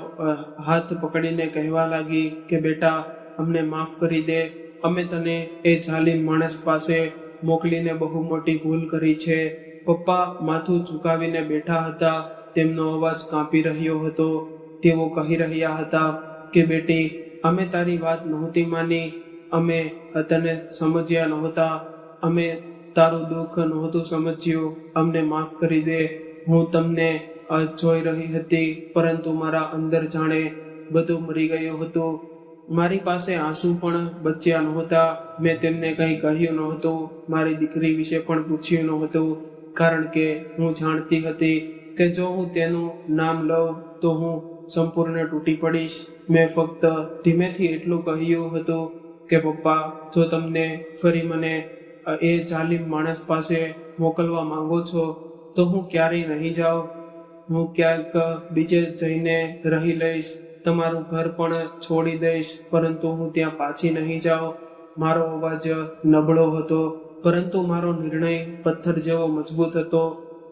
હાથ પકડીને કહેવા લાગી કે બેટા, અમને માફ કરી દે. અમે તને એ જાલિમ માણસ પાસે મોકલીને બહુ મોટી ભૂલ કરી છે. પપ્પા માથું ઝુકાવીને બેઠા હતા. તેમનો અવાજ કાંપી રહ્યો હતો. તેઓ કહી રહ્યા હતા કે બેટી, અમે તારી વાત નહોતી માની. અમે તને સમજ્યા નહોતા. અમે તારું દુઃખ નહોતું સમજ્યું. અમને માફ કરી દે. હું તમને જોઈ રહી હતી, પરંતુ મારા અંદર જાણે બધું મરી ગયું હતું. મારી પાસે આંસુ પણ બચ્યા નહોતા. મેં તેમને કંઈ કહ્યું નહોતું. મારી દીકરી વિશે પણ પૂછ્યું નહોતું, કારણ કે હું જાણતી હતી કે જો હું તેનું નામ લઉં તો હું સંપૂર્ણ તૂટી પડીશ. મેં ફક્ત ધીમેથી એટલું કહ્યું હતું કે પપ્પા, જો તમને ફરી મને એ જાલિમ માણસ પાસે મોકલવા માંગો છો તો હું ક્યારેય નહીં જાઉં. હું ક્યાંક બીજે જઈને રહી લઈશ. તમારું ઘર પણ છોડી દઈશ, પરંતુ હું ત્યાં પાછી નહીં જાઉં. મારો અવાજ નબળો હતો, પરંતુ મારો નિર્ણય પથ્થર જેવો મજબૂત હતો.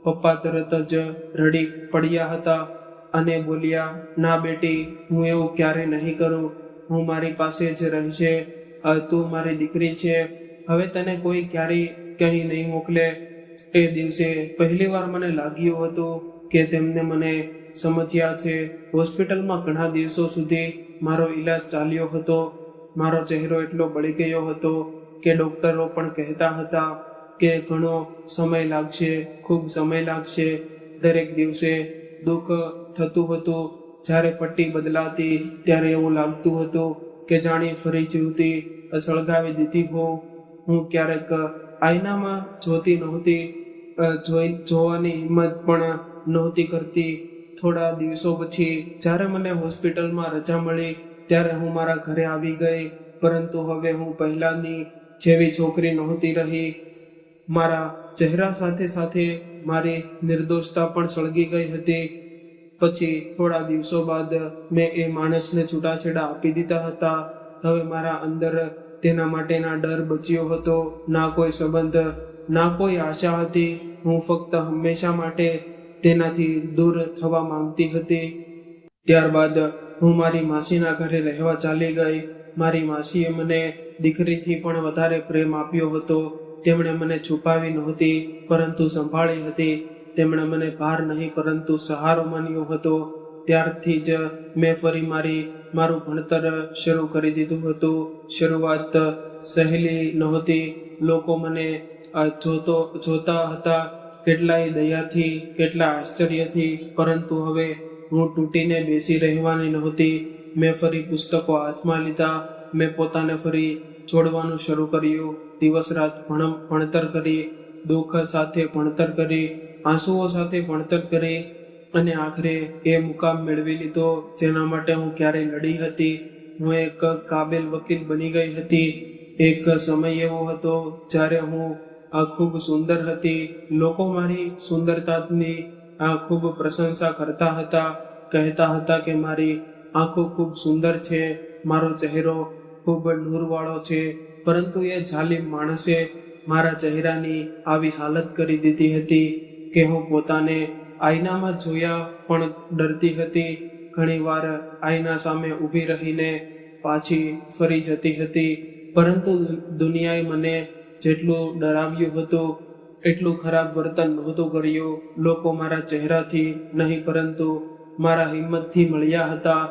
પપ્પા તરત જ રડી પડ્યા હતા અને બોલ્યા, ના બેટી, હું એવું ક્યારે નહીં કરું. હું મારી પાસે જ રહેશે. તું મારી દીકરી છે. હવે તને કોઈ ક્યારેય કંઈ નહીં મોકલે. એ દિવસે પહેલીવાર મને લાગ્યું હતું કે તેમને મને સમજ્યા છે. હોસ્પિટલમાં ઘણા દિવસો સુધી મારો ઈલાજ ચાલ્યો હતો. મારો ચહેરો એટલો બળી ગયો હતો કે ડોક્ટરો પણ કહેતા હતા કે ઘણો સમય લાગશે, ખૂબ સમય લાગશે. દરેક દિવસે દુઃખ થતું હતું. જ્યારે પટ્ટી બદલાતી ત્યારે એવું લાગતું હતું કે જાણે ફરી જીવતી સળગાવી દીધી હોઉં. હું ક્યારેક આઈનામાં જોતી નહોતી. જોવાની હિંમત પણ નહોતી કરતી. થોડા દિવસો પછી જ્યારે મને હોસ્પિટલમાં રજા મળી ત્યારે હું મારા ઘરે આવી ગઈ. પરંતુ હવે હું પહેલાની જેવી છોકરી નહોતી રહી. મારા ચહેરા સાથે સાથે મારી નિર્દોષતા પણ સળગી ગઈ હતી. પછી થોડા દિવસો બાદ મેં એ માણસને છૂટાછેડા આપી દીધા હતા. હવે મારા અંદર તેના માટેના ડર બચ્યો હતો. ના કોઈ સંબંધ, ના કોઈ આશા હતી. હું ફક્ત હંમેશા માટે તેનાથી દૂર થવા માંગતી હતી. ત્યારબાદ હું મારી માસીના ઘરે રહેવા ચાલી ગઈ. મારી માસીએ મને દીકરીથી પણ વધારે પ્રેમ આપ્યો હતો. તેમણે મને છુપાવી નહોતી, પરંતુ સંભાળી હતી. તેમણે મને ભાર નહીં, પરંતુ સહારો માન્યો હતો. ત્યારથી જ મેં ફરી મારું ભણતર શરૂ કરી દીધું હતું. શરૂઆત સહેલી નહોતી. લોકો મને જોતા હતા, કેટલાય દયાથી, કેટલા આશ્ચર્યથી. પરંતુ હવે હું તૂટીને બેસી રહેવાની નહોતી. મેં ફરી પુસ્તકો હાથમાં લીધા. મેં પોતાને ફરી જોડવાનું શરૂ કર્યું. દિવસ રાત ભણતર કરી, દુઃખ સાથે ભણતર કરી, આંસુઓ સાથે ભણતર કરી અને આખરે એ મુકામ મેળવી લીધો જેના માટે હું ક્યારેય લડી હતી. હું એક કાબિલ વકીલ બની ગઈ હતી. એક સમય એવો હતો જ્યારે હું ખૂબ સુંદર હતી. લોકો મારી સુંદરતાની ખૂબ પ્રશંસા કરતા હતા. કહેતા હતા કે મારી આંખો ખૂબ સુંદર છે, મારો ચહેરો ખૂબ નૂરવાળો છે. પરંતુ એ જાલિમ માણસે મારા ચહેરાની આવી હાલત કરી દીધી હતી કે હું પોતાને આઈનામાં જોયા પણ ડરતી હતી. ઘણીવાર આઈના સામે ઊભી રહીને પાછી ફરી જતી હતી. પરંતુ દુનિયાએ મને જેટલું ડરાવ્યું હતું એટલું ખરાબ વર્તન નહોતું કર્યું. લોકો મારા ચહેરાથી નહીં, પરંતુ મારા હિંમતથી મળ્યા હતા.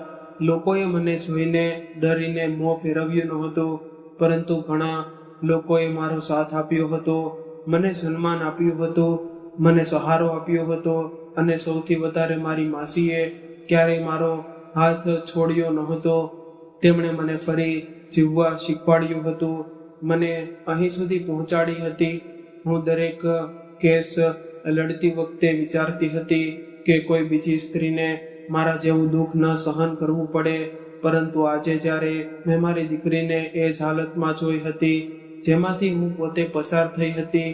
લોકોએ મને જોઈને ડરીને મોં ફેરવ્યું નહોતું, પરંતુ ઘણા લોકોએ મારો સાથ આપ્યો હતો, મને સન્માન આપ્યું હતું, મને સહારો આપ્યો હતો. અને સૌથી વધારે મારી માસીએ ક્યારેય મારો હાથ છોડ્યો નહોતો. તેમણે મને ફરી જીવવા શીખવાડ્યું હતું, મને અહીં સુધી પહોંચાડી હતી. હું દરેક કેસ લડતી વખતે વિચારતી હતી કે કોઈ બીજી સ્ત્રીને મારા જેવું દુઃખ ન સહન કરવું પડે. પરંતુ આજે જ્યારે મેં મારી દીકરીને એ જ હાલતમાં જોઈ હતી જેમાંથી હું પોતે પસાર થઈ હતી,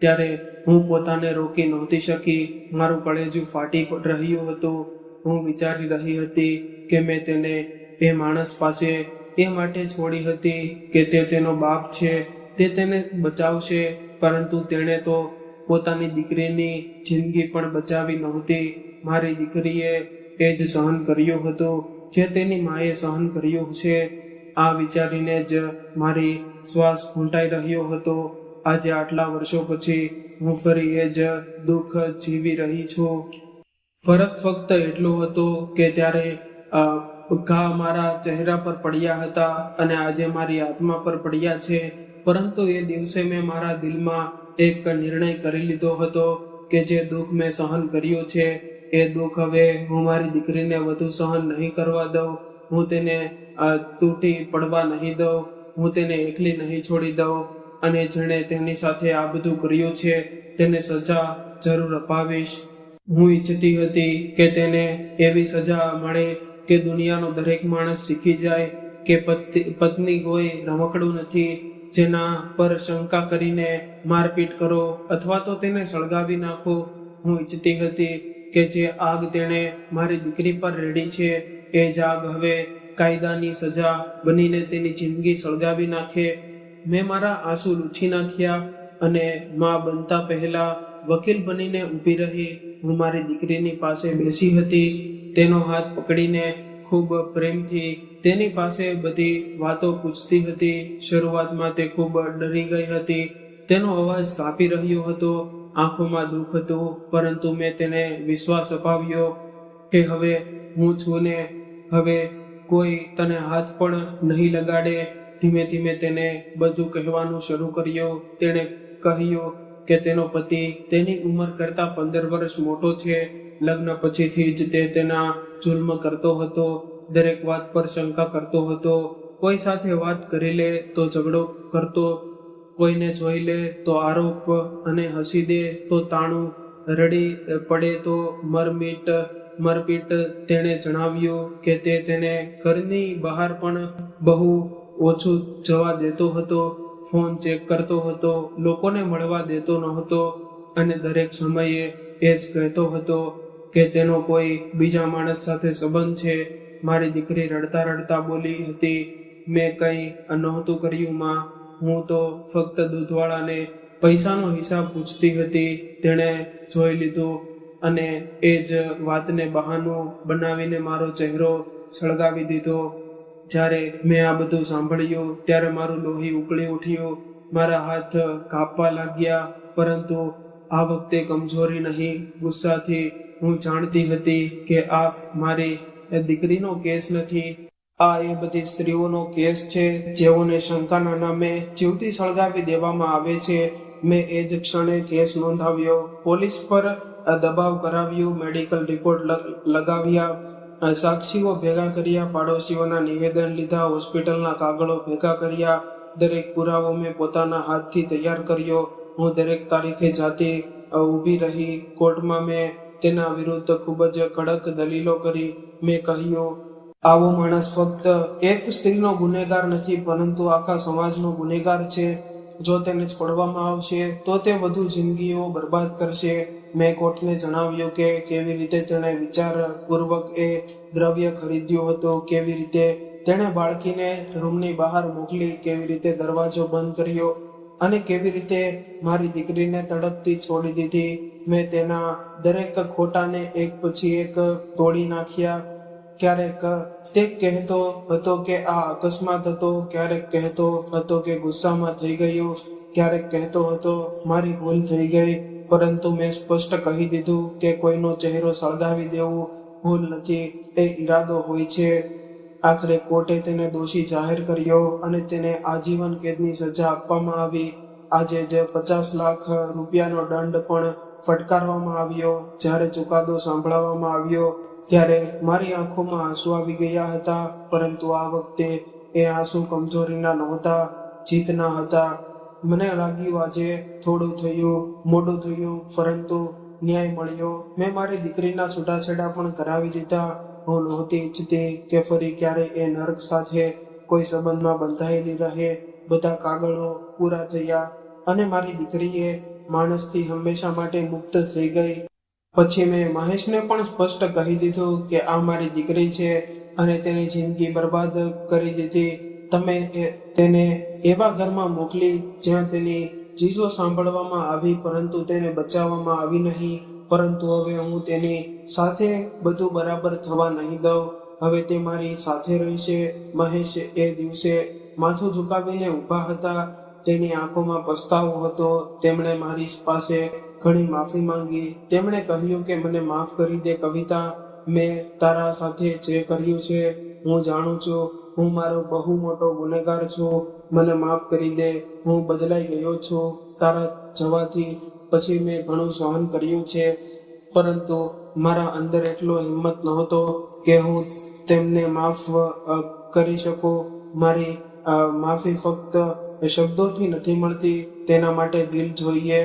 ત્યારે હું પોતાને રોકી નહોતી શકી. મારું કળેજું ફાટી રહ્યું હતું. હું વિચારી રહી હતી કે મેં તેને એ માણસ પાસે એ માટે છોડી હતી કે તે તેનો બાપ છે, તે તેને બચાવશે, પરંતુ તેણે તો પોતાની દીકરીની જિંદગી પણ બચાવી નહોતી. મારી દીકરીએ એ જ સહન કર્યું હતું જે તેની માએ સહન કર્યું છે. આ વિચારીને જ મારી શ્વાસ ઘૂંટાઈ રહ્યો હતો. આજે આટલા વર્ષો પછી હું ફરી એ જ દુઃખ જીવી રહી છું. ફરક ફક્ત એટલો હતો કે ત્યારે ઘા મારા ચહેરા પર પડ્યા હતા અને આજે મારી આત્મા પર પડ્યા છે. પરંતુ એ દિવસે મેં મારા દિલમાં એક નિર્ણય કરી લીધો હતો કે જે દુઃખ મેં સહન કર્યું છે એ દુઃખ હવે હું મારી દીકરીને વધુ સહન નહીં કરવા દઉં. હું તેને તૂટી પડવા નહીં દઉં. હું તેને એકલી નહીં છોડી દઉં. અને જેણે તેની સાથે આ બધું કર્યું છે તેને સજા જરૂર અપાવીશ. હું ઈચ્છતી હતી કે તેને એવી સજા મળે કે દુનિયાનો દરેક માણસ શીખી જાય કે પત્ની કોઈ રમકડું નથી જેના પર શંકા કરીને મારપીટ કરો અથવા તો તેને સળગાવી નાખો. હું ઈચ્છતી હતી કે જે આગ તેણે મારી દીકરી પર રેડી છે એ જ આગ હવે કાયદાની સજા બનીને તેની જિંદગી સળગાવી નાખે. મેં મારા આંસુ લૂછી નાખ્યા અને માં બનતા પહેલા વકીલ બનીને ઊભી રહી. હું મારી દીકરીની પાસે બેસી હતી. તેનો હાથ પકડીને ખૂબ પ્રેમથી તેની પાસે બધી વાતો પૂછતી હતી. શરૂઆતમાં તે ખૂબ ડરી ગઈ હતી. તેનો અવાજ કાપી રહ્યો હતો, આંખોમાં દુઃખ હતું, પરંતુ મેં તેને વિશ્વાસ અપાવ્યો કે હવે હું છું ને હવે કોઈ તને હાથ પણ નહીં લગાડે. ધીમે ધીમે તેને બધું કહેવાનું શરૂ કર્યું. તેણે કહ્યું કે તેનો પતિ તેની ઉંમર કરતાં 15 વર્ષ મોટો છે. લગ્ન પછીથી જ તે તેના જુલ્મ કરતો હતો. દરેક વાત પર શંકા કરતો હતો. કોઈ સાથે વાત કરી લે તો ઝઘડો કરતો, કોઈને જોઈ લે તો આરોપ અને હસી દે તો તાણું, રડી પડે તો મરપીટ. તેણે જણાવ્યું કે તે તેને ઘરની બહાર પણ બહુ ઓછું જવા દેતો હતો. ફોન ચેક કરતો હતો, લોકોને મળવા દેતો નહોતો અને દરેક સમયે એ જ કહેતો હતો કે તેનો કોઈ બીજા માણસ સાથે સંબંધ છે. મારી દીકરી રડતા રડતા બોલી હતી, મેં કંઈ નહોતું કર્યું માં. હું તો ફક્ત દૂધવાળાને પૈસાનો હિસાબ પૂછતી હતી. તેણે જોઈ લીધું અને એ જ વાતને બહાનું બનાવીને મારો ચહેરો સળગાવી દીધો. જ્યારે મેં આ બધું સાંભળ્યું ત્યારે મારું લોહી ઉકળી ઉઠ્યું. મારા હાથ કાપવા લાગ્યા, પરંતુ આ વખતે કમજોરી નહીં, ગુસ્સાથી. હું જાણતી હતી કે આ મારી દીકરીનો કેસ નથી, આ એ બધી સ્ત્રીઓનો કેસ છે જેઓને શંકાના નામે જીવતી સળગાવી દેવામાં આવે છે. મેં એ જ ક્ષણે કેસ નોંધાવ્યો, પોલીસ પર દબાવ કરાવ્યું, મેડિકલ રિપોર્ટ લગાવ્યા, સાક્ષીઓ ભેગા કર્યા, પાડોશીઓના નિવેદન લીધા, હોસ્પિટલના કાગળો ભેગા કર્યા. દરેક પુરાવો મેં પોતાના હાથથી તૈયાર કર્યો. હું દરેક તારીખે જાતે ઊભી રહી. કોર્ટમાં મેં તેના વિરુદ્ધ ખૂબ જ કડક દલીલો કરી. મેં કહ્યું, આવો માણસ ફક્ત એક સ્ત્રીનો ગુનેગાર નથી પરંતુ આખા સમાજનો ગુનેગાર છે. જો તેને છોડવામાં આવશે તો તે વધુ જિંદગીઓ બરબાદ કરશે. મેં કોર્ટને જણાવ્યું કે કેવી રીતે તેણે વિચારપૂર્વક એ દ્રવ્ય ખરીદ્યું હતું, કેવી રીતે તેણે બાળકીને રૂમની બહાર મોકલી, કેવી રીતે દરવાજો બંધ કર્યો અને કેવી રીતે મારી દીકરીને તડપતી છોડી દીધી. મેં તેના દરેક ખોટાને એક પછી એક તોડી નાખ્યા. ક્યારેક તે કહેતો હતો કે આ અકસ્માત હતો, ક્યારેક કહેતો હતો કે ગુસ્સામાં થઈ ગયું, ક્યારેક કહેતો હતો મારી ભૂલ થઈ ગઈ. પરંતુ મેં સ્પષ્ટ કહી દીધું કે કોઈનો ચહેરો સળગાવી દેવું ભૂલ નથી, એ ઈરાદો હોય છે. આખરે કોર્ટે તેને દોષી જાહેર કર્યો અને તેને આજીવન કેદની સજા આપવામાં આવી. આજે જ 50 લાખ રૂપિયાનો દંડ પણ ફટકારવામાં આવ્યો. જ્યારે ચુકાદો સાંભળવામાં આવ્યો ત્યારે મારી આંખોમાં આંસુ આવી ગયા હતા, પરંતુ આ વખતે એ આંસુ કમજોરીના નહોતા, જીતના હતા. મને લાગ્યું આજે થોડું થયું, મોડું થયું, પરંતુ ન્યાય મળ્યો. મેં મારી દીકરીના છૂટાછેડા પણ કરાવી દીધા. હું નહોતી ઈચ્છતી કે ફરી ક્યારેય એ નર્ક સાથે કોઈ સંબંધમાં બંધાયેલી રહે. બધા કાગળો પૂરા થયા અને મારી દીકરીએ માણસથી હંમેશા માટે મુક્ત થઈ ગઈ. પછી મેં મહેશને પણ સ્પષ્ટ કહી દીધું કે આ મારી દીકરી છે અને તેની જિંદગી બરબાદ કરી દીધી. તમે તેને એવા ઘરમાં મોકલી જ્યાં તેની ચીજો સાંભળવામાં આવી, પરંતુ તેને બચાવવામાં આવી નહીં. પરંતુ હવે હું તેની સાથે બધું બરાબર થવા નહીં દઉં. હવે તે મારી સાથે રહેશે. મહેશ એ દિવસે માથું ઝુકાવીને ઊભા હતા. તેની આંખોમાં પસ્તાવો હતો. તેમણે મારી પાસે ઘણી માફી માંગી. તેમણે કહ્યું કે મને માફ કરી દે કવિતા. મેં તારા સાથે જે કર્યું છે હું જાણું છું. હું મારો બહુ મોટો ગુનેગાર છું. મને માફ કરી દે. હું બદલાઈ ગયો છું. તારા જવાથી પછી મેં ઘણું સહન કર્યું છે, પરંતુ મારા અંદર એટલો હિંમત નહોતો કે હું તેમને માફ કરી શકું. મારી માફી ફક્ત શબ્દોથી નથી મળતી, તેના માટે દિલ જોઈએ.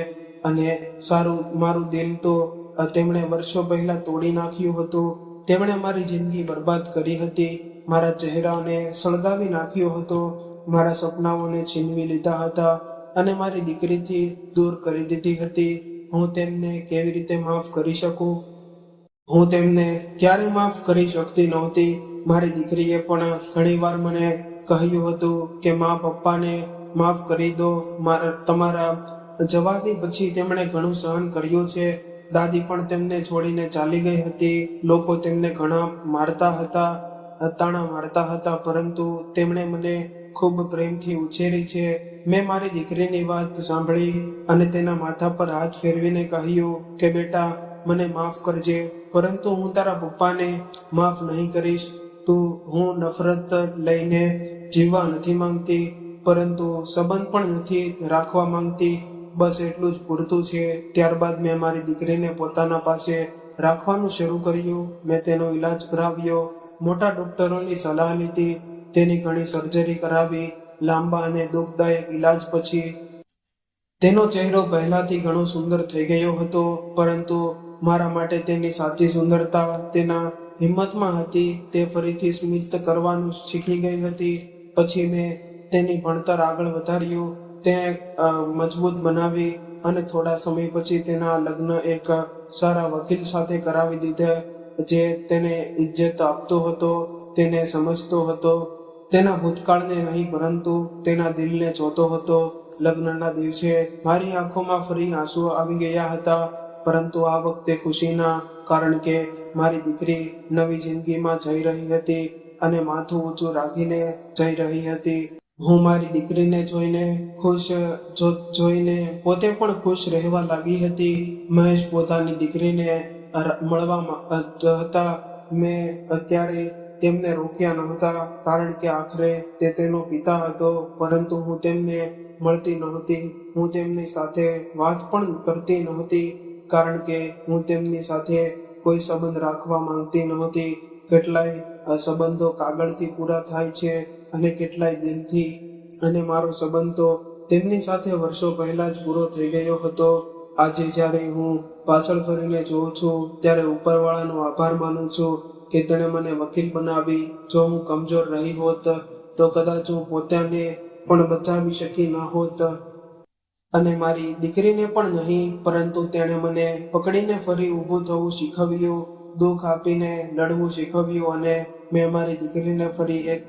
અને મારું દિલ તો તેમણે વર્ષો પહેલા તોડી નાખ્યું હતું. તેમણે મારી જિંદગી બરબાદ કરી હતી. મારા ચહેરાને સળગાવી નાખ્યો હતો. મારા સપનાઓને છીનવી લીધા હતા અને મારી દીકરીથી દૂર કરી દીધી હતી. હું તેમને કેવી રીતે માફ કરી શકું? હું તેમને ક્યારે માફ કરી શકતી નહોતી. મારી દીકરીએ પણ ઘણીવાર મને કહ્યું હતું કે મા પપ્પાને માફ કરી દો. તમારા જવાથી પછી તેમણે ઘણું સહન કર્યું છે. દાદી પણ તેમને છોડીને ચાલી ગઈ હતી. લોકો તેમને ઘણા મારતા હતા, તાણા મારતા હતા, પરંતુ તેમણે મને ખૂબ પ્રેમથી ઉછેરી છે. મેં મારી દીકરીની વાત સાંભળી અને તેના માથા પર હાથ ફેરવીને કહ્યું કે બેટા, મને માફ કરજે, પરંતુ હું તારા પપ્પાને માફ નહીં કરીશ. હું નફરત લઈને જીવવા નથી માંગતી, પરંતુ સંબંધ પણ નથી રાખવા માંગતી. બસ એટલું જ પૂરતું છે. ત્યારબાદ મેં મારી દીકરીને પોતાના પાસે રાખવાનું શરૂ કર્યું. મેં તેનો ઈલાજ કરાવ્યો. મોટા ડોક્ટરોની સલાહ લીધી. તેની ઘણી સર્જરી કરાવી. લાંબા અને દુઃખદાયક ઈલાજ પછી તેનો ચહેરો પહેલાથી ઘણો સુંદર થઈ ગયો હતો, પરંતુ મારા માટે તેની સાચી સુંદરતા તેના હિંમતમાં હતી. તે ફરીથી સ્મિત કરવાનું શીખી ગઈ હતી. પછી મેં તેની ભણતર આગળ વધાર્યું, તેને મજબૂત બનાવી અને થોડા સમય પછી તેના લગ્ન એક સારા વકીલ સાથે કરાવી દીધા, જે તેને ઇજ્જત આપતો હતો, તેને સમજતો હતો, તેના ભૂતકાળને નહીં પરંતુ તેના દિલને જોતો હતો. લગ્નના દિવસે મારી આંખોમાં ફરી આંસુ આવી ગયા હતા, પરંતુ આ વખતે ખુશીના, કારણ કે મારી દીકરી નવી જિંદગીમાં જઈ રહી હતી અને માથું ઊંચું રાખીને જઈ રહી હતી. હું મારી દીકરીને જોઈને પોતે પણ ખુશ રહેવા લાગી હતી. મહેશ પોતાની દીકરીને મળવા હતા. મેં અત્યારે તેમને રોક્યા નહોતા, કારણ કે આખરે તે તેનો પિતા હતો, પરંતુ હું તેમને મળતી નહોતી. હું તેમની સાથે વાત પણ કરતી નહોતી, કારણ કે હું તેમની સાથે કોઈ સંબંધ રાખવા માંગતી નહોતી. કેટલાય સંબંધો કાગળથી પૂરા થાય છે અને કેટલાય દિલથી, અને મારો સંબંધ તો તેમની સાથે વર્ષો પહેલા જ પૂરો થઈ ગયો હતો. આજે જ્યારે હું પાછળ ફરીને જોઉં છું, ત્યારે ઉપરવાળાનો આભાર માનું છું કે તેણે મને વકીલ બનાવી. જો હું કમજોર રહી હોત તો કદાચ હું પોતાને પણ બચાવી શકી ન હોત, અને મારી દીકરીને પણ નહીં, પરંતુ તેણે મને પકડીને ફરી ઊભું થવું શીખવ્યું, દુઃખ આપીને લડવું શીખવ્યું, અને મેં મારી દીકરીને ફરી એક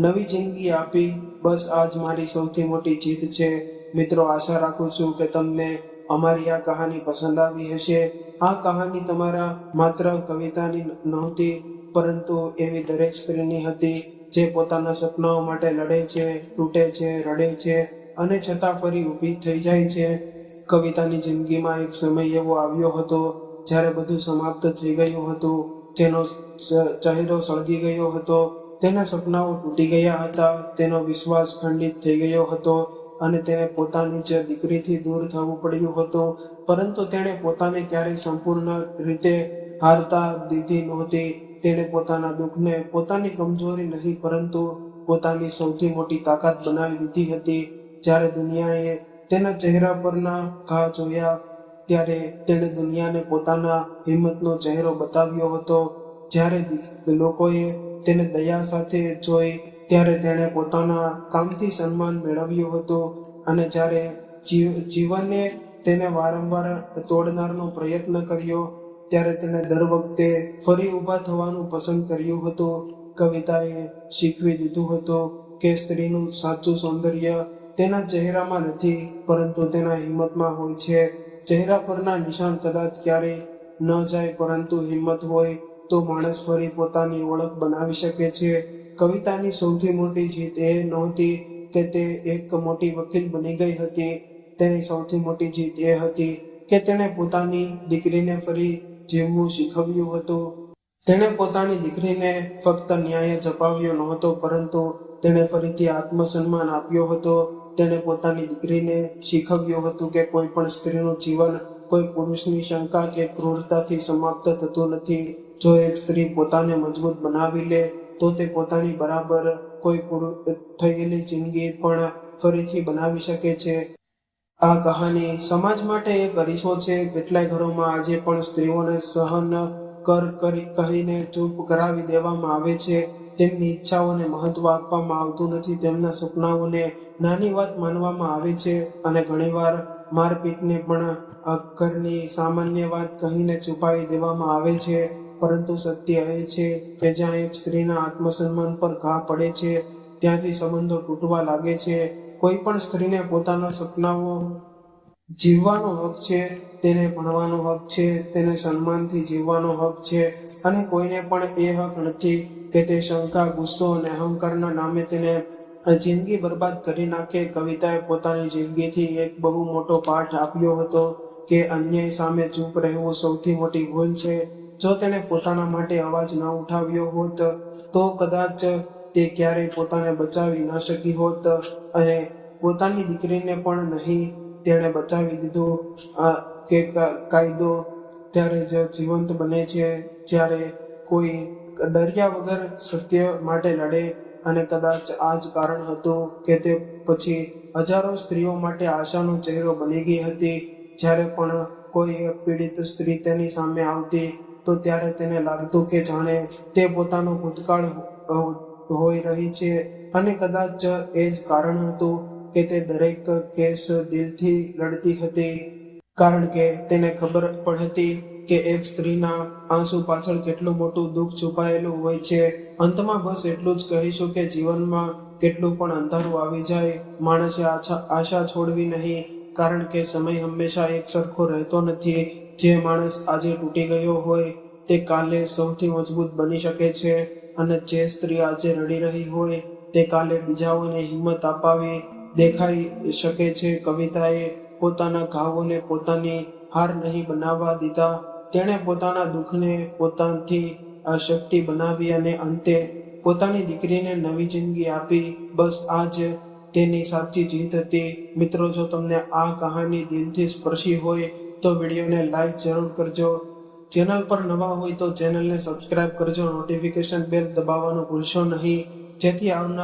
નવી જિંદગી આપી. બસ આ જ મારી સૌથી મોટી જીત છે. મિત્રો, આશા રાખું છું કે તમને અમારી આ કહાની પસંદ આવી હશે. આ કહાની તમારા માત્ર કવિતાની નહોતી, પરંતુ એવી દરેક સ્ત્રીની હતી જે પોતાના સપનાઓ માટે લડે છે, તૂટે છે, રડે છે અને છતાં ફરી ઊભી થઈ જાય છે. કવિતાની જિંદગીમાં એક સમય એવો આવ્યો હતો જ્યારે બધું સમાપ્ત થઈ ગયું હતું. તેનો ચહેરો સળગી ગયો હતો, તેના સપનાઓ તૂટી ગયા હતા, તેનો વિશ્વાસ ખંડિત થઈ ગયો હતો અને તેને પોતાની જ દીકરીથી દૂર થવું પડ્યું હતું. પરંતુ તેણે પોતાને ક્યારેય સંપૂર્ણ રીતે હારતા દીધી નહોતી. તેણે પોતાના દુઃખને પોતાની કમજોરી નહીં પરંતુ પોતાની સૌથી મોટી તાકાત બનાવી દીધી હતી. જ્યારે દુનિયાએ તેના ચહેરા પરના ઘા જોયા ત્યારે તેણે દુનિયાને પોતાના હિંમતનો ચહેરો બતાવ્યો હતો. જ્યારે લોકોએ તેને દયા સાથે જોઈ ત્યારે તેણે પોતાના કામથી સન્માન મેળવ્યું હતું. અને જ્યારે જીવને તેને વારંવાર તોડનારનો પ્રયત્ન કર્યો ત્યારે તેણે દર વખતે ફરી ઊભા થવાનું પસંદ કર્યું હતું. કવિતાએ શીખવી દીધું હતું કે સ્ત્રીનું સાચું સૌંદર્ય તેના ચહેરામાં નથી પરંતુ તેના હિંમતમાં હોય છે. ચહેરા પરના નિશાન કદાચ ક્યારેય ન જાય પરંતુ હિંમત હોય તો માણસ ફરી પોતાની ઓળખ બનાવી શકે છે. કવિતાની સૌથી મોટી જીત એ નહોતી કે તે એક મોટી વકીલ બની ગઈ હતી. તેની સૌથી મોટી જીત એ હતી કે તેણે પોતાની દીકરીને ફરી જીવવું શીખવ્યું હતું. તેણે પોતાની દીકરીને ફક્ત ન્યાય જ અપાવ્યો નહોતો પરંતુ તેણે ફરીથી આત્મસન્માન આપ્યો હતો. તેણે પોતાની દીકરીને શીખવ્યું હતું કે કોઈ પણ સ્ત્રીનું જીવન કોઈ પુરુષની શંકા કે ક્રૂરતાથી સમાપ્ત થતું નથી. જો એક સ્ત્રી પોતાને મજબૂત બનાવી લે તો તે પોતાની બરાબર કોઈ થયેલી જિંદગી પણ ફરીથી બનાવી શકે છે. આ કહાની સમાજ માટે એક અરીસો છે. કેટલાય ઘરોમાં આજે પણ સ્ત્રીઓને સહન કહીને ચૂપ કરાવી દેવામાં આવે છે. તેમની ઈચ્છાઓને મહત્વ આપવામાં આવતું નથી. તેમના સપનાઓને નાની વાત માનવામાં આવે છે અને ઘણીવાર મારપીટને પણ ઘરની સામાન્ય વાત કહીને છુપાવી દેવામાં આવે છે. પરંતુ સત્ય એ છે કે જ્યાં એક સ્ત્રીના આત્મસન્માન પર ઘા પડે છે ત્યાંથી સંબંધો તૂટવા લાગે છે. કોઈ પણ સ્ત્રીને પોતાના સપનાઓ જીવવાનો હક છે, તેને ભણવાનો હક છે, તેને સન્માનથી જીવવાનો હક છે અને કોઈને પણ એ હક નથી કે તે શંકા, ગુસ્સો અને અહંકારના નામે તેને જિંદગી બરબાદ કરી નાખે. કવિતાએ પોતાની જિંદગીથી એક બહુ મોટો પાઠ આપ્યો હતો કે અન્યાય સામે ચૂપ રહેવું સૌથી મોટી ભૂલ છે. જો તેણે પોતાના માટે અવાજ ન ઉઠાવ્યો હોત તો કદાચ તે ક્યારેય પોતાને બચાવી ન શકી હોત અને પોતાની દીકરીને પણ નહીં તેણે બચાવી દીધું. કે કાયદો ત્યારે જ જીવંત બને છે જ્યારે કોઈ ડર્યા વગર સત્ય માટે લડે. અને કદાચ આ જ કારણ હતું કે તે પછી હજારો સ્ત્રીઓ માટે આશાનો ચહેરો બની ગઈ હતી. જ્યારે પણ કોઈ પીડિત સ્ત્રી તેની સામે આવતી તો ત્યારે તેને લાગતું કે જાણે તે પોતાનો ભૂતકાળ હોઈ રહી છે. અને કદાચ એ જ કારણ હતું કે તે દરેક કેસ દિલથી લડતી હતી કારણ કે તેને ખબર હતી કે એક સ્ત્રીના આંસુ પાછળ કેટલું મોટું દુઃખ છુપાયેલું હોય છે. અંતમાં બસ એટલું જ કહીશું કે જીવનમાં કેટલું પણ અંધારું આવી જાય માણસે આશા છોડવી નહીં કારણ કે સમય હંમેશા એક સરખો રહેતો નથી. જે માણસ આજે તૂટી ગયો હોય તે કાલે સૌથી મજબૂત બની શકે છે અને જે સ્ત્રી આજે રડી રહી હોય તે કાલે બીજાઓને હિંમત અપાવી દેખાઈ શકે છે. કવિતાએ પોતાના ઘાવોને પોતાની હાર નહીં બનાવવા દીધા. તેણે પોતાના દુઃખને પોતાથી શક્તિ બનાવી અને અંતે પોતાની દીકરીને નવી જિંદગી આપી. બસ આ જ તેની સાચી જીત હતી. મિત્રો, જો તમને આ કહાની દિલથી સ્પર્શી હોય તો વિડીયોને લાઈક જરૂર કરજો. ચેનલ પર નવા હોય તો ચેનલને સબસ્ક્રાઇબ કરજો. નોટિફિકેશન બેલ દબાવવાનું ભૂલશો નહીં જેથી આવનાર